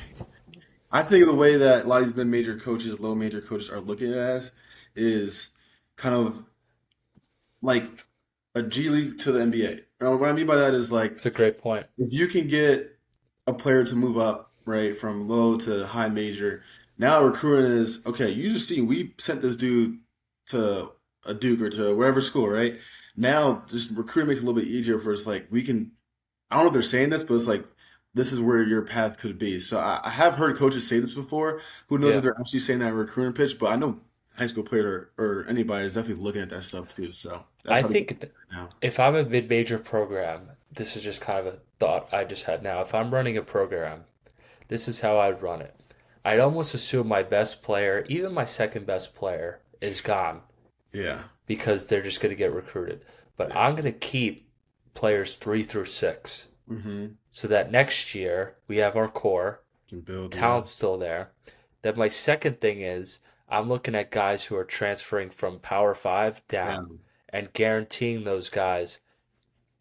I think the way that a lot of these mid-major coaches, low major coaches are looking at it as is kind of like a G League to the NBA. What I mean by that is like it's a great point. if you can get a player to move up, right, from low to high major, now recruiting is okay. You just see we sent this dude to a Duke or to wherever school, right? Now just recruiting makes it a little bit easier for us. Like we can, I don't know if they're saying this, but it's like this is where your path could be. So I have heard coaches say this before. Who knows if Yeah. they're actually saying that in a recruiting pitch? But I know high school player or anybody is definitely looking at that stuff too. So that's I how they look think at it now. if I'm a mid-major program, this is just kind of a thought I just had now. If I'm running a program, this is how I'd run it. I'd almost assume my best player, even my second best player, is gone Yeah, because they're just going to get recruited. But yeah. I'm going to keep players 3 through 6 Mm-hmm. so that next year we have our core, Can build, yeah. talent's still there. Then my second thing is I'm looking at guys who are transferring from Power 5 down Down. and guaranteeing those guys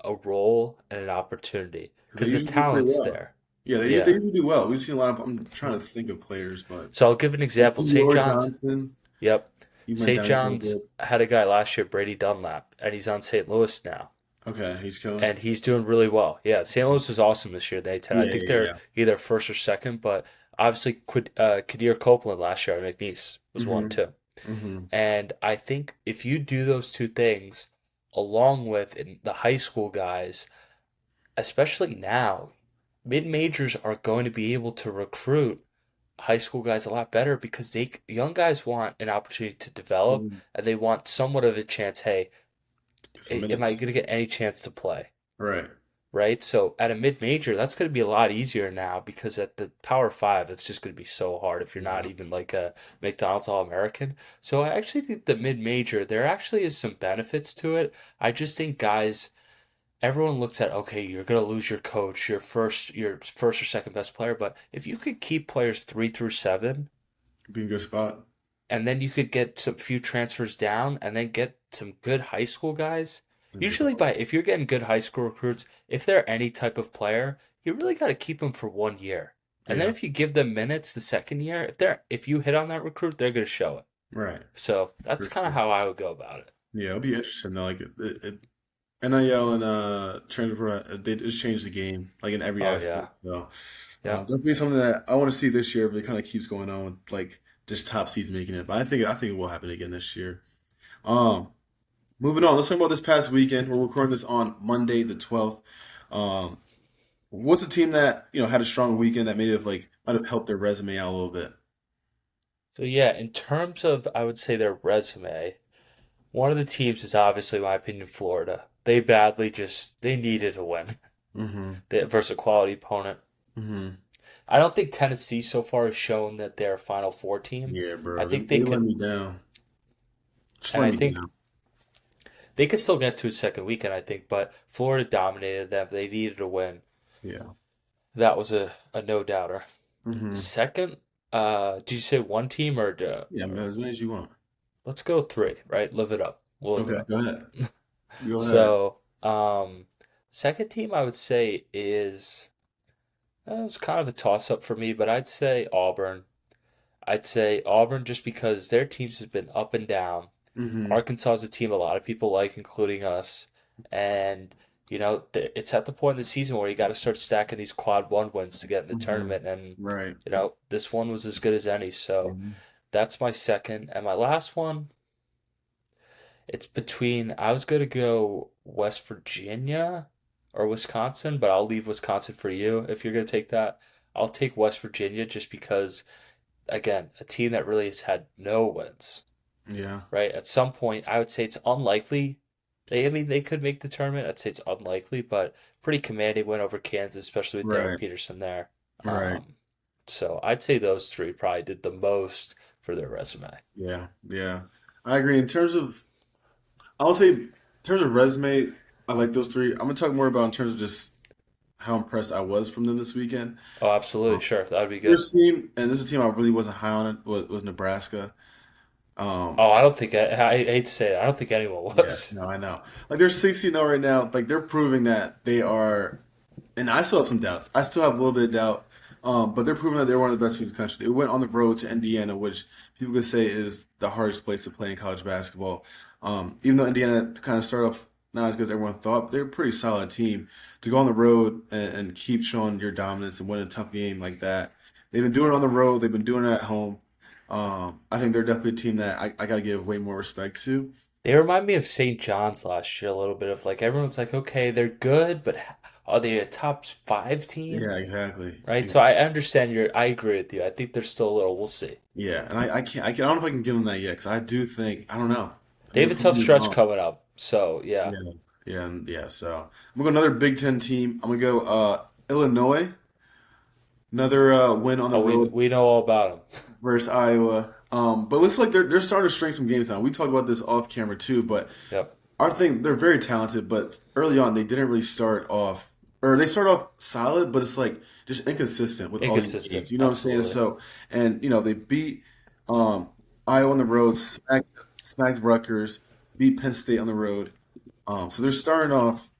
a role and an opportunity They because the usually do pretty talent's well. there. Yeah, they Yeah. usually do well. We've seen a lot of. I'm trying to think of players, but So I'll give an example. St. Dior John's, Johnson, yep. he went St. down. He's so John's good. had a guy last year, Brady Dunlap, and he's on St. Louis now. Okay, he's killing. And he's doing really well. Yeah, St. Louis is awesome this year. I Yeah, think yeah, they're yeah. either first or second, but obviously Kadir Copeland last year at McNeese was one Mm-hmm. too. Mm-hmm. And I think if you do those two things along with the high school guys, especially now, mid majors are going to be able to recruit high school guys a lot better because they young guys want an opportunity to develop Mm-hmm. and they want somewhat of a chance. Hey, Get some am I minutes. going to get any chance to play? Right. Right? So at a mid major, that's going to be a lot easier now because at the Power Five, it's just going to be so hard if you're not Yeah. even like a McDonald's All American. So I actually think the mid major, there actually is some benefits to it. I just think guys, everyone looks at okay, you're going to lose your coach, your first or second best player, but if you could keep players 3 through 7, Be in a good spot. and then you could get some few transfers down, and then get some good high school guys. Then make Usually, by if you're getting good high school recruits, if they're any type of player, you really got to keep them for 1 year. And then Yeah. if you give them minutes the second year, if you hit on that recruit, they're going to show it. Right. So For that's kind of sure. how I would go about it. Yeah, it'll be interesting though. Like NIL and transfer, they just changed the game like in every Oh yeah, aspect. So yeah. definitely something that I want to see this year if it kind of keeps going on with like just top seeds making it. But I think it will happen again this year. Um, Moving on, let's talk about this past weekend. We're recording this on Monday the 12th. Um, what's a team that had a strong weekend that might have helped their resume out a little bit? So yeah, in terms of I would say their resume, one of the teams is obviously, in my opinion, Florida. They needed a win Mm-hmm. versus a quality opponent. Mm-hmm. I don't think Tennessee so far has shown that they're a Final Four team. Yeah, I bro, think they let me down. Just and let I me think down. they could still get to a second weekend. I think, but Florida dominated them. They needed a win. Yeah. That was a no doubter. Mm-hmm. Second, did you say one team Yeah, man, as many as you want. let's go three? Right, live it up. We'll live it Okay, up. go ahead. Go ahead. So, second team I would say is it was kind of a toss up for me, but I'd say Auburn. I'd say Auburn just because their teams have been up and down. Mm-hmm. Arkansas is a team a lot of people like, including us. And, it's at the point in the season where you got to start stacking these quad one wins to get in the Hmm. tournament, and Right. this one was as good as any. So Mhm. that's my second, and my last one. It's between. I was gonna go West Virginia or Wisconsin, but I'll leave Wisconsin for you if you're gonna take that. I'll take West Virginia just because, again, a team that really has had no wins, Yeah. right? At some point, I would say it's unlikely. I mean, they could make the tournament. I'd say it's unlikely, but pretty commanding win over Kansas, especially with Derek Right. Peterson there. Right. So I'd say those three probably did the most for their resume. Yeah. Yeah. I agree. I'll say in terms of resume, I like those three. I'm gonna talk more about in terms of just how impressed I was from them this weekend. Oh, absolutely, Um, sure, that would be good. First team, and this is a team I really wasn't high on it, was Nebraska. Um, Oh, I don't think I hate to say it, I don't think anyone yeah, was. no, I know. Like they're 16-0 right now. Like they're proving that they are, and I still have some doubts. I still have a little bit of doubt. But they're proving that they're one of the best teams in the country. They went on the road to Indiana, which people could say is the hardest place to play in college basketball. Even though Indiana kind of started off not as good as everyone thought, but they're a pretty solid team. To go on the road and keep showing your dominance and win a tough game like that. They've been doing it on the road. They've been doing it at home. I think they're definitely a team that I got to give way more respect to. They remind me of St. John's last year a little bit of like everyone's like, okay, they're good, but are they a top five team? Yeah, exactly. Right? So I understand I agree with you. I think they're still a little, we'll see. Yeah, and I don't know if I can give them that yet because I do think I don't know. I They think have they're a tough proving me stretch wrong. coming up. So yeah. Yeah, yeah, yeah. So I'm gonna go another Big Ten team. I'm gonna go Illinois. Another win on the Oh, we road we know all about them. versus Iowa. But looks like they're starting to string some games now. We talked about this off camera too, but Yep. our thing they're very talented, but early on they didn't really start off, or they start off solid, but it's like just inconsistent with all these Inconsistent. games. You know what I'm saying? Absolutely. So, and they beat um, Iowa on the road, smacked Rutgers, beat Penn State on the road. So they're starting off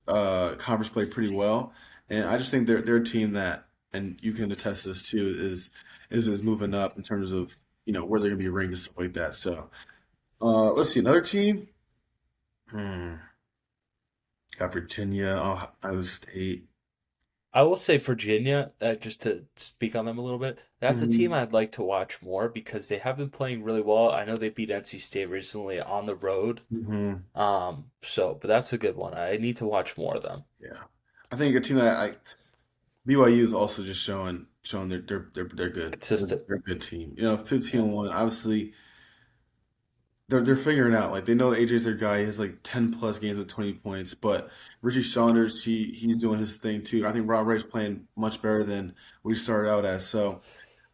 conference play pretty well, and I just think they're a team that, and you can attest to this too, is moving up in terms of where they're gonna be ranked and stuff like that. So let's see another team. Hmm. Got Virginia, Ohio State. I will say Virginia, just to speak on them a little bit, that's a team Hmm. I'd like to watch more because they have been playing really well. I know they beat NC State recently on the road. Hmm. But that's a good one. I need to watch more of them. Yeah, I think a team that BYU is also just showing they're good. Consistent. They're a good team. 15-1. Obviously, they're figuring out. Like they know AJ's their guy. He has like 10 plus games with 20 points. But Richie Saunders, he's doing his thing too. I think Rob Ray's playing much better than we started out as. So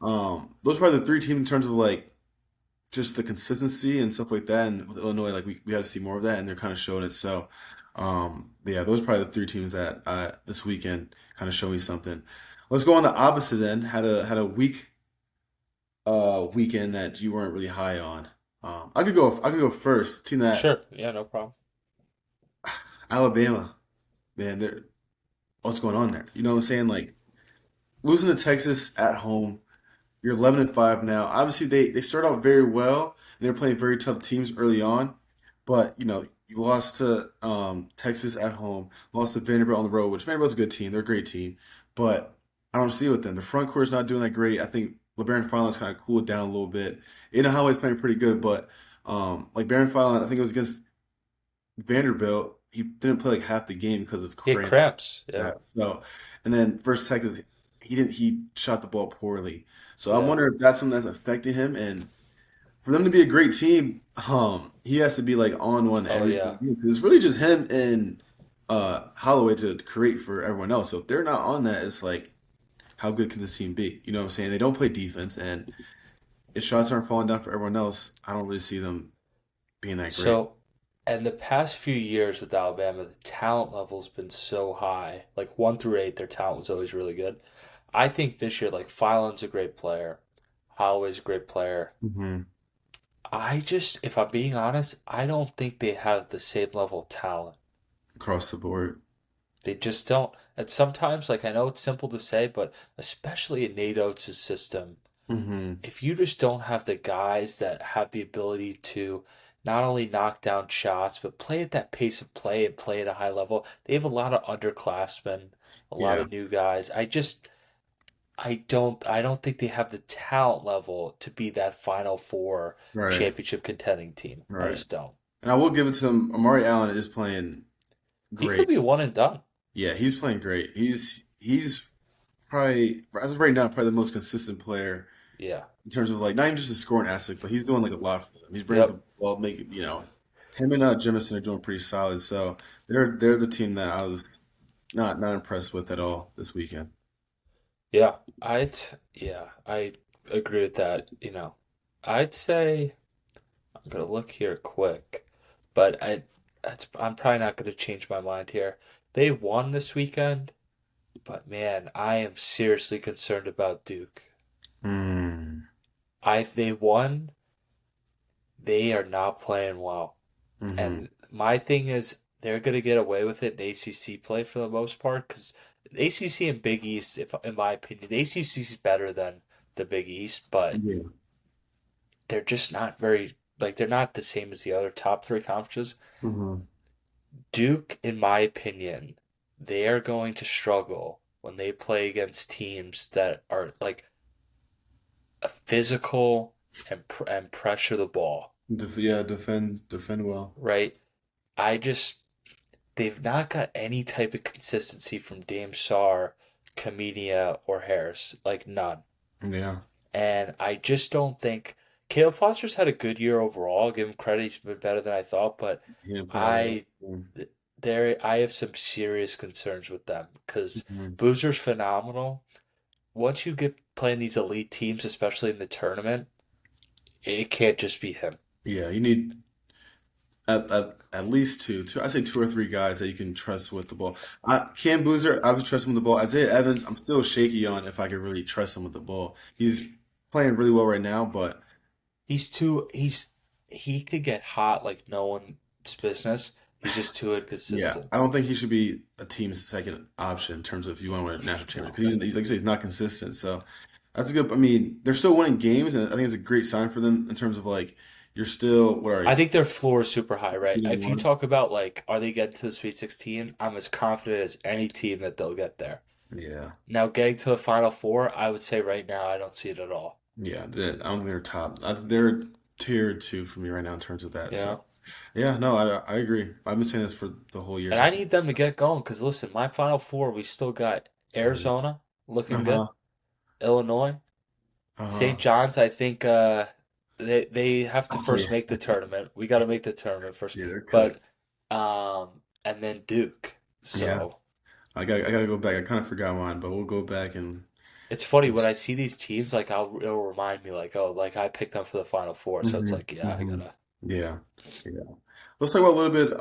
those are probably the three teams in terms of like just the consistency and stuff like that. And with Illinois, like we got to see more of that, and they're kind of showing it. So yeah, those are probably the three teams that this weekend kind of show me something. Let's go on the opposite end. Had a weak weekend that you weren't really high on. I can go first. Team that Sure. Yeah, no problem. Alabama, man, what's going on there? You know what I'm saying? Like losing to Texas at home. You're 11-5 now. Obviously, they start out very well. And they're playing very tough teams early on, but you lost to Texas at home, lost to Vanderbilt on the road, which Vanderbilt's a good team. They're a great team, but I don't see it with them. The front court's not doing that great. I think LeBaron Finland's kind of cooled down a little bit. Aiden Holloway's playing pretty good, but like Baron Finland, I think it was against Vanderbilt. He didn't play like half the game because of He had cramp. cramps. Yeah. Yeah. So, and then versus Texas, he shot the ball poorly. So I Yeah. wonder if that's something that's affecting him. And for them to be a great team, he has to be like on one Oh every yeah. single game because it's really just him and Holloway to create for everyone else. So if they're not on that, it's like how good can this team be? You know what I'm saying? They don't play defense, and if shots aren't falling down for everyone else, I don't really see them being that great. So, and the past few years with Alabama, the talent level's been so high. Like 1 through 8, their talent was always really good. I think this year, like Filan's a great player, Holloway's a great player. Hmm. If I'm being honest, I don't think they have the same level of talent. Across the board. They just don't. And sometimes, like I know it's simple to say, but especially in Nate Oates' system, Hmm. if you just don't have the guys that have the ability to not only knock down shots, but play at that pace of play and play at a high level. They have a lot of underclassmen, a lot Yeah, of new guys. I don't think they have the talent level to be that Final Four right, championship contending team. I right. just don't. And I will give it to him. Amari Allen is playing He could great. be one and done. Yeah, he's playing great. He's probably as of right now probably the most consistent player Yeah. in terms of like not even just the scoring aspect, but he's doing like a lot for them. He's bringing up Yep. the ball, making him and Jemison are doing pretty solid. So they're the team that I was not impressed with at all this weekend. I agree with that. I'd say I'm gonna look here quick, but I'm probably not gonna change my mind here. They won this weekend, but man, I am seriously concerned about Duke. Mm. They won, they are not playing well. Mm-hmm. And my thing is they're gonna get away with it in ACC play for the most part because ACC and Big East, if in my opinion, the ACC is better than the Big East, but Yeah. they're just not very they're not the same as the other top three conferences. Mm-hmm. Duke, in my opinion, they are going to struggle when they play against teams that are like a physical and pressure the ball, Yeah, defend well. right? I just they've not got any type of consistency from Dame Sar, Comenia, or Harris, like none. Yeah. And I just don't think Caleb Foster's had a good year overall. I'll give him credit; he's been better than I thought. But He didn't play all that. I there I have some serious concerns with them because Mm-hmm. Boozer's phenomenal. Once you get playing these elite teams, especially in the tournament, it can't just be him. Yeah, you need at least two. I say two or three guys that you can trust with the ball. Cam Boozer, I would trust him with the ball. Isaiah Evans, I'm still shaky on if I could really trust him with the ball. He's playing really well right now, but He's too he could get hot like no one's business. He's just too yeah, inconsistent. I don't think he should be a team's second option in terms of if you want to win a national championship because he's like I say, he's not consistent. So that's a good. I mean, they're still winning games, and I think it's a great sign for them in terms of like you're still what are I you? think their floor is super high, right? You If you one? talk about like are they getting to the Sweet 16, I'm as confident as any team that they'll get there. Yeah, Now getting to the Final Four, I would say right now I don't see it at all. yeah. I don't think they're top. They're tier two for me right now in terms of that. You So know? yeah, no, I agree. I've been saying this for the whole year And so I far. need them to get going because listen, my Final Four, we still got Arizona Uh looking good, huh. Illinois, Uh St. huh. John's. I think they have to Oh first yeah, make the tournament. We got to make the tournament first, yeah. They're but cooked. and then Duke. Yeah, So I gotta go back. I kind of forgot mine, but we'll go back and. it's funny when I see these teams, like it'll remind me, like oh, like I picked them for the Final Four. So it's Hmm. like yeah, I Hmm. gotta. Yeah, yeah. Let's talk about a little bit,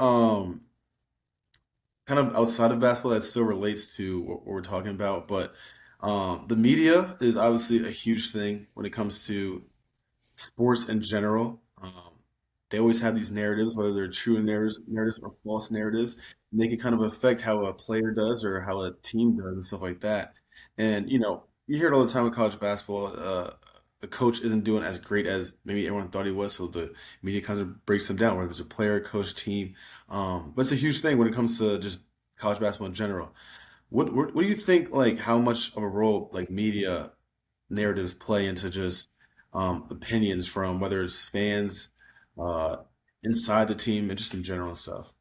kind of outside of basketball that still relates to what we're talking about, but the media is obviously a huge thing when it comes to sports in general. They always have these narratives, whether they're true narratives or false narratives, and they can kind of affect how a player does or how a team does and stuff like that. And you hear it all the time with college basketball. The coach isn't doing as great as maybe everyone thought he was, so the media kind of breaks them down, whether it's a player, coach, team. But it's a huge thing when it comes to just college basketball in general. What do you think? Like how much of a role like media narratives play into just opinions from whether it's fans, uh, inside the team, and just in general and stuff.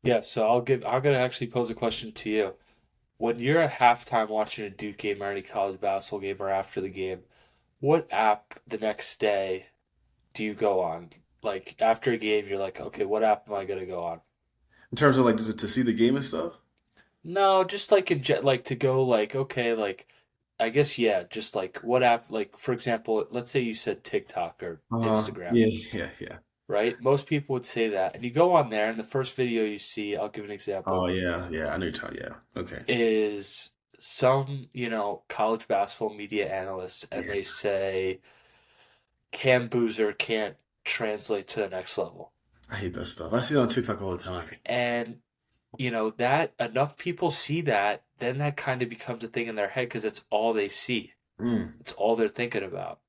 Yeah, so I'm gonna actually pose a question to you. When you're at halftime watching a Duke game or any college basketball game or after the game, what app the next day do you go on? Like after a game, you're like, okay, what app am I gonna go on? In terms of like to see the game and stuff. No, just like like to go like okay, like I guess yeah, just like what app like for example, let's say you said TikTok or Instagram, Yeah, yeah, yeah. right? Most people would say that. And you go on there and the first video you see, I'll give an Oh example, yeah, yeah. I know you're talking. Yeah. Okay. is some, college basketball media analysts and Yeah. they say Cam Boozer can't translate to the next level. I hate that stuff. I see it on TikTok all the time. And that enough people see that, then that kind of becomes a thing in their head because it's all they see. Mm. It's all they're thinking about.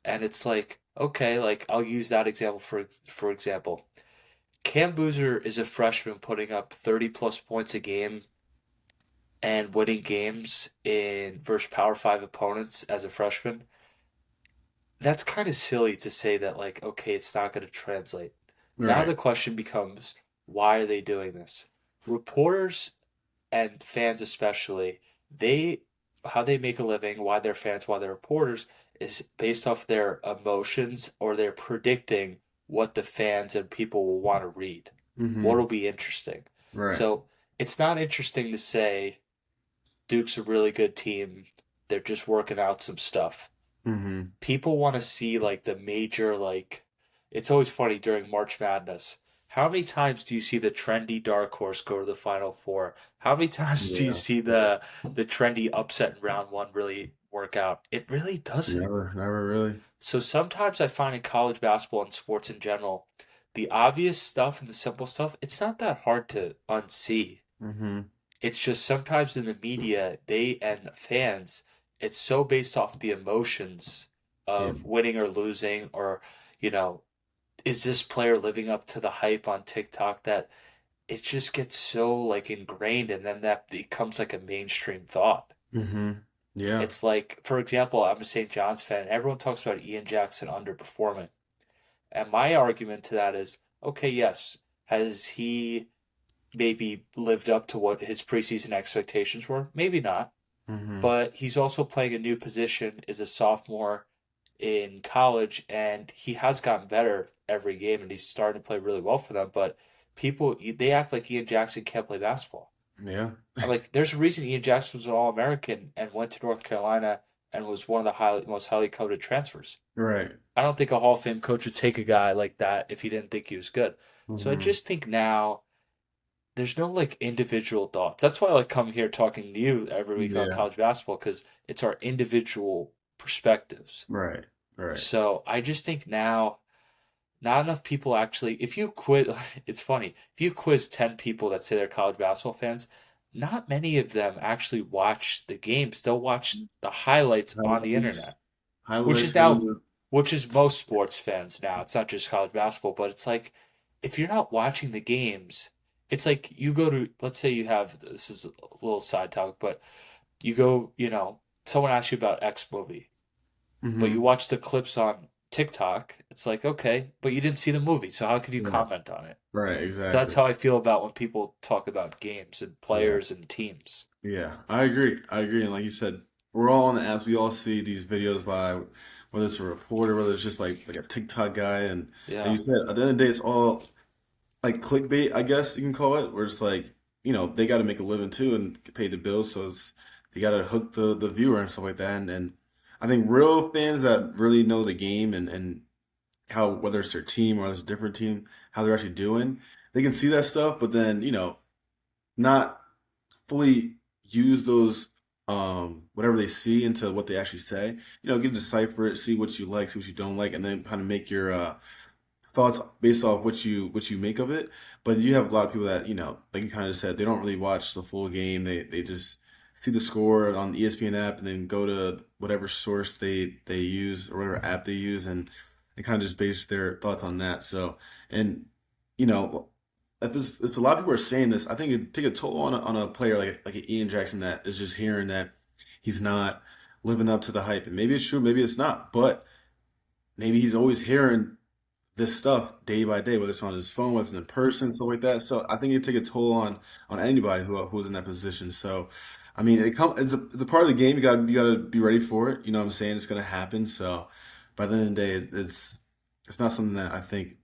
And it's like, okay, like I'll use that example for example. Cam Boozer is a freshman putting up 30 plus points a game and winning games in versus Power Five opponents as a freshman. That's kind of silly to say that, like, okay, it's not going to translate. Now Right. the question becomes, why are they doing this? Reporters and fans especially, they how they make a living, why they're fans, why they're reporters, is based off their emotions or they're predicting what the fans and people will want to read. What Mm-hmm. will be interesting. Right. So it's not interesting to say Duke's a really good team. They're just working out some stuff. Mm-hmm. People want to see like the major like it's always funny during March Madness. How many times do you see the trendy dark horse go to the Final Four? How many times do you Yeah. see the trendy upset in round one really work out? It really doesn't. Never really. So sometimes I find in college basketball and sports in general, the obvious stuff and the simple stuff, it's not that hard to unsee. Mm-hmm. It's just sometimes in the media, they and fans, it's so based off the emotions Yeah. of winning or losing, or, you know, is this player living up to the hype on TikTok that it just gets so like ingrained and then that becomes like a mainstream thought. Mm-hmm. Yeah. It's like, for example, I'm a St. John's fan, and everyone talks about Ian Jackson underperforming. And my argument to that is, okay, yes, has he maybe lived up to what his preseason expectations were? Maybe not. Mm-hmm. But he's also playing a new position, is a sophomore in college, and he has gotten better every game, and he's starting to play really well for them. But people, they act like Ian Jackson can't play basketball. Yeah. I'm like, there's a reason Ian Jackson was an All American and went to North Carolina and was one of the most highly coveted transfers. Right. I don't think a Hall of Fame coach would take a guy like that if he didn't think he was good. So I Mm-hmm. just think now there's no like individual thoughts. That's why I like coming here talking to you every week on Yeah. college basketball because it's our individual perspectives. Right. Right. So I just think now not enough people actually. If you quiz, it's funny. If you quiz 10 people that say they're college basketball fans, not many of them actually watch the games. They'll watch the highlights on the Highlights. internet, which Highlights is go now, to which is most sports fans now. It's not just college basketball, but it's like if you're not watching the games, it's like you go to, let's say you have, this is a little side talk, but you go, someone asks you about X movie, but you mm-hmm. watch the clips on TikTok. It's like, okay, but you didn't see the movie, so how could you Right. comment on it? Right. So that's Exactly. how I feel about when people talk about games and Yeah. players and teams. Yeah. I agree. I agree. And like you said, we're all on the apps. We all see these videos by whether it's a reporter, whether it's just like a TikTok guy, and like Yeah. you said, at the end of the day, it's all like clickbait, I guess you can call it, where it's like, they got to make a living too and pay the bills, so it's you got to hook the viewer and stuff like that. And I think real fans that really know the game and how whether it's their team or it's a different team, how they're actually doing, they can see that stuff, but then not fully use those whatever they see into what they actually say. Get to decipher it, see what you like, see what you don't like, and then kind of make your thoughts based off what you make of it. But you have a lot of people that, like you kind of said, they don't really watch the full game. They just see the score on the ESPN app and then go to whatever source they use or whatever app they use and they kind of just base their thoughts on that. So, and you know, if a lot of people are saying this, I think it'd take a toll on a player like an Ian Jackson that is just hearing that he's not living up to the hype. And maybe it's true, maybe it's not, but maybe he's always hearing this stuff day by day, whether it's on his phone, whether it's in person, stuff like that. So I think it take a toll on anybody who's in that position. So I mean, it's a part of the game. You gotta be ready for it. You know what I'm saying? It's gonna happen. So by the end of the day, it's not something that I think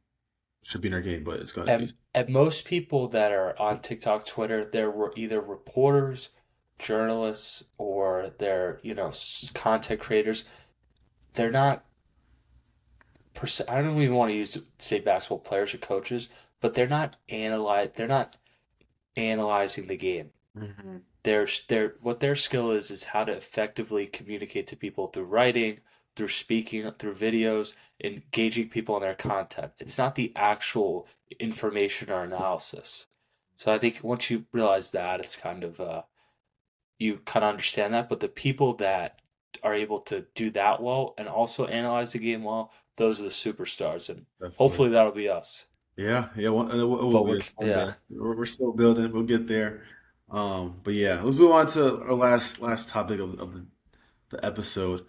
should be in our game, but it's gonna be. And most people that are on TikTok, Twitter, they're either reporters, journalists, or they're, content creators. They're not, I don't even want to say basketball players or coaches, but they're not analyzing the game. Hmm. What their skill is how to effectively communicate to people through writing, through speaking, through videos, engaging people in their content. It's not the actual information or analysis. So I think once you realize that, it's kind of you kind of understand that. But the people that are able to do that well and also analyze the game well, those are the superstars, and Definitely. hopefully that'll be us. Yeah, yeah, it will But be we're a fun yeah. day. We're still building. We'll get there. But yeah, let's move on to our last topic of the episode.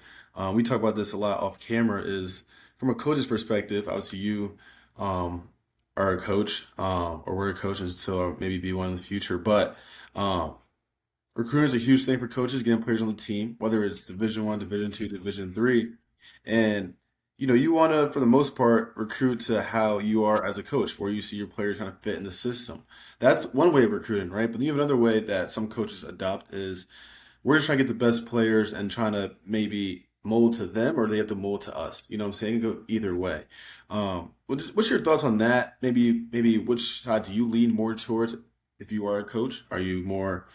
We talk about this a lot off camera. Is from a coach's perspective. Obviously, you are a coach, or were a coach, and so maybe be one in the future. But um, recruiting is a huge thing for coaches, getting players on the team, whether it's Division One, Division Two, Division Three, and you want to, for the most part, recruit to how you are as a coach, where you see your players kind of fit in the system. That's one way of recruiting, right? But then you have another way that some coaches adopt is we're just trying to get the best players and trying to maybe mold to them, or they have to mold to us. You know what I'm saying? It can go either way. What's your thoughts on that? Maybe which side do you lean more towards if you are a coach? Are you more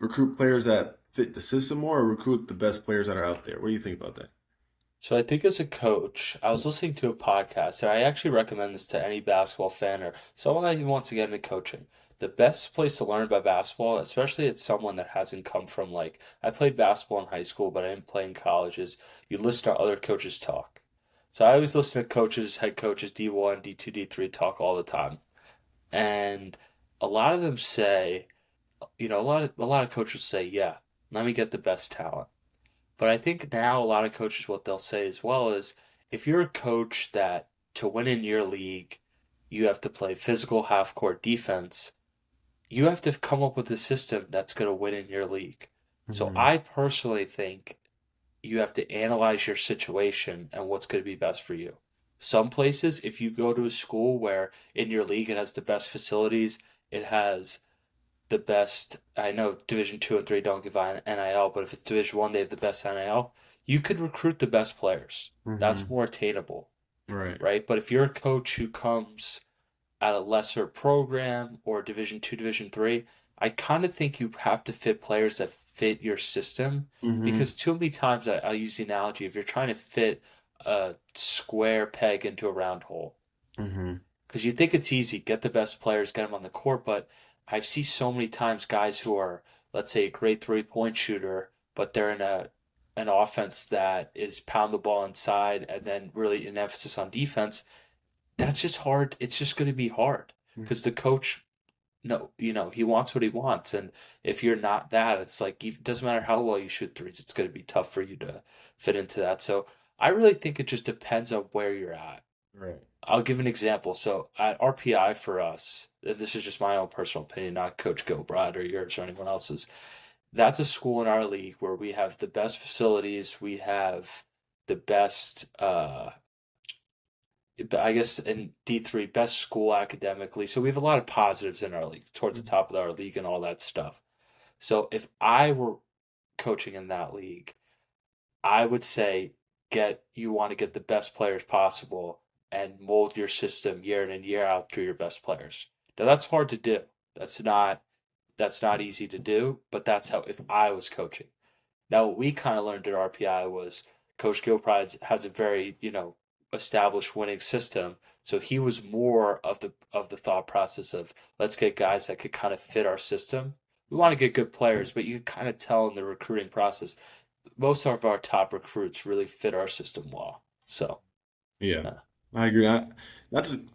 recruit players that fit the system more, or recruit the best players that are out there? What do you think about that? So I think as a coach, I was listening to a podcast, and I actually recommend this to any basketball fan or someone that wants to get into coaching. The best place to learn about basketball, especially it's someone that hasn't come from like I played basketball in high school, but I didn't play in colleges. You listen to other coaches talk. So I always listen to coaches, head coaches, D1, D2, D3 talk all the time. And a lot of them say, a lot of coaches say, yeah, let me get the best talent. But I think now a lot of coaches, what they'll say as well is if you're a coach that to win in your league, you have to play physical half court defense, you have to come up with a system that's going to win in your league. So Hmm. I personally think you have to analyze your situation and what's going to be best for you. Some places, if you go to a school where in your league it has the best facilities, it has the best. I know Division Two and Three don't give NIL, but if it's Division One, they have the best NIL. You could recruit the best players. That's Hmm. more attainable, Right. right? But if you're a coach who comes at a lesser program or Division Two, Division Three, I kind of think you have to fit players that fit your system Hmm. because too many times I'll use the analogy if you're trying to fit a square peg into a round hole, Hmm. because you think it's easy, get the best players, get them on the court. But I've seen so many times guys who are, let's say, a great 3-point shooter, but they're in an offense that is pound the ball inside and then really an emphasis on defense. That's just hard. It's just going to be hard because the coach, no, he wants what he wants, and if you're not that, it's like it doesn't matter how well you shoot threes, it's going to be tough for you to fit into that. So I really think it just depends on where you're at. Right. I'll give an example. So at RPI for us, this is just my own personal opinion, not Coach Gilbride or yours or anyone else's. That's a school in our league where we have the best facilities. We have the best, I guess, in D3, best school academically. So we have a lot of positives in our league, towards the top of our league and all that stuff. So if I were coaching in that league, I would say you want to get the best players possible and mold your system year in and year out through your best players. Now that's hard to do. That's not that's not easy to do, but that's how if I was coaching. Now what we kind of learned at RPI was Coach Gilpride has a very, established winning system. So he was more of the thought process of let's get guys that could kind of fit our system. We want to get good players, but you can kind of tell in the recruiting process most of our top recruits really fit our system well. So, Yeah, uh, I agree. I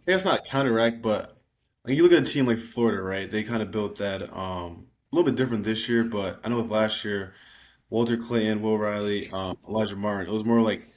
guess not counteract, but like you look at a team like Florida, right? They kind of built that a little bit different this year, but I know with last year, Walter Clayton, Will Riley, Elijah Martin, it was more like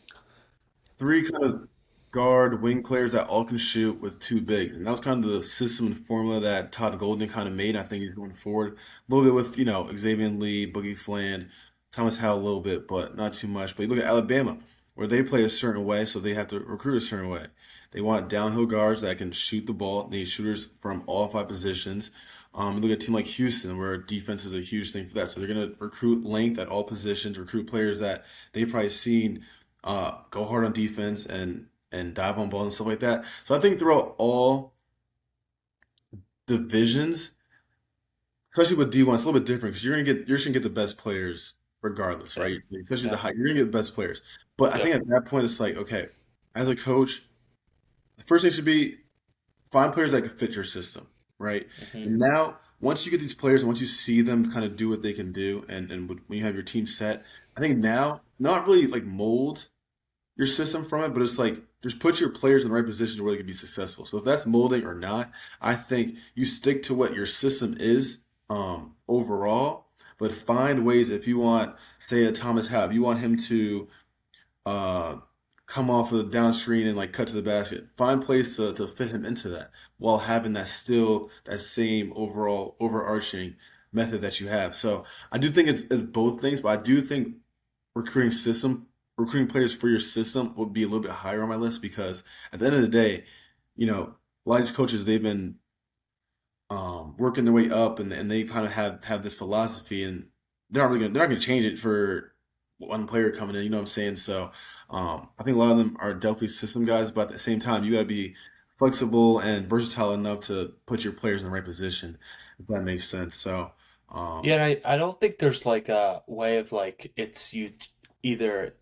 three kind of guard wing players that all can shoot with two bigs. And that was kind of the system and formula that Todd Golden kind of made. I think he's going forward a little bit with, Xavier Lee, Boogie Fland, Thomas Howell a little bit, but not too much. But you look at Alabama, where they play a certain way, so they have to recruit a certain way. They want downhill guards that can shoot the ball. They need shooters from all five positions. You look at a team like Houston, where defense is a huge thing for that. So they're going to recruit length at all positions, recruit players that they've probably seen go hard on defense and dive on balls and stuff like that. So I think throughout all divisions, especially with D1, it's a little bit different because you're just gonna get the best players regardless, yeah, right? So especially the yeah, high, you're gonna get the best players. But I yep, think at that point, it's like, okay, as a coach, the first thing should be find players that can fit your system, right? hmm And now, once you get these players and once you see them kind of do what they can do, and when you have your team set, I think now not really like mold. your system from it, but it's like just put your players in the right position where they can be successful. So if that's molding or not, I think you stick to what your system is overall, but find ways if you want, say, a Thomas Hab, you want him to uh, come off of the downstream and like cut to the basket. Find plays to fit him into that while having that still that same overall overarching method that you have. So I do think it's both things, but I do think recruiting system recruiting players for your system would be a little bit higher on my list because at the end of the day, a lot of these coaches they've been working their way up and they kind of have this philosophy and they're not gonna change it for one player coming in, you know what I'm saying? So I think a lot of them are definitely system guys, but at the same time you gotta be flexible and versatile enough to put your players in the right position, if that makes sense. So Yeah, um and I don't think there's like a way of like it's you either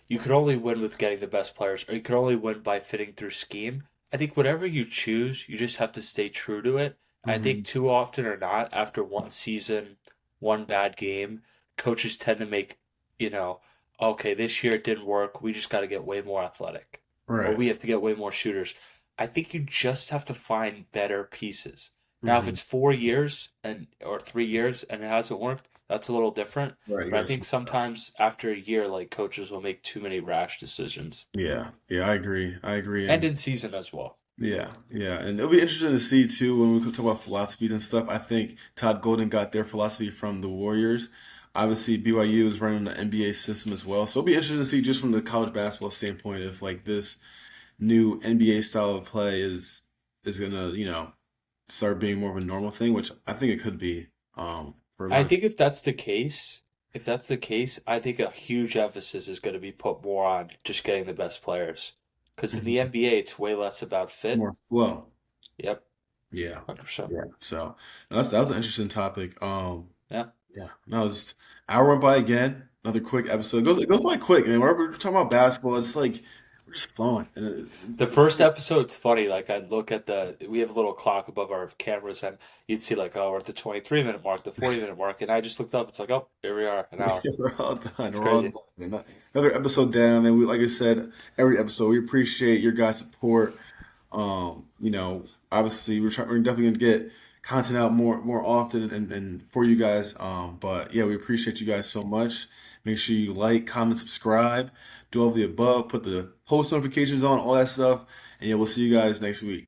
you could only win with getting the best players, or you could only win by fitting through scheme. I think whatever you choose, you just have to stay true to it. I think mhm. too often or not, after one season, one bad game, coaches tend to make, you know, okay, this year it didn't work. We just got to get way more athletic, or Right. we have to get way more shooters. I think you just have to find better pieces. Now, if Hmm. it's 4 years and or 3 years and it hasn't worked, that's a little different. Right. You But I gotta think switch it up. sometimes after a year, like coaches will make too many rash decisions, Yeah. Yeah, I agree. I agree. and And in season as well. yeah, yeah. And it'll be interesting to see too when we talk about philosophies and stuff. I think Todd Golden got their philosophy from the Warriors. Obviously, BYU is running the NBA system as well. So it'll be interesting to see just from the college basketball standpoint if like this new NBA style of play is gonna, start being more of a normal thing, which I think it could be for a I lot of think if that's the case, I think a huge emphasis is going to be put more on just getting the best players. Because in the Mhm. NBA, it's way less about fit. More flow. Yep, Yeah. 100%. Yeah. So that was an interesting topic. Yeah. Yeah. No, it's hour went by again. Another quick episode. It goes by quick, man. Whenever we're talking about basketball, it's like we're just flowing. And The it's first great. episode's funny. Like I'd look at we have a little clock above our cameras, and you'd see like, oh, we're at the 23-minute mark, the 40-minute mark, and I just looked up. It's like, oh, here we are, an hour. We're all done. It's We're all crazy. done, man. Another episode down, and we like I said, every episode we appreciate your guys' support. Obviously we're definitely gonna get content out more often and for you guys. But yeah, we appreciate you guys so much. Make sure you like, comment, subscribe, do all of the above, put the post notifications on, all that stuff. And yeah, we'll see you guys next week.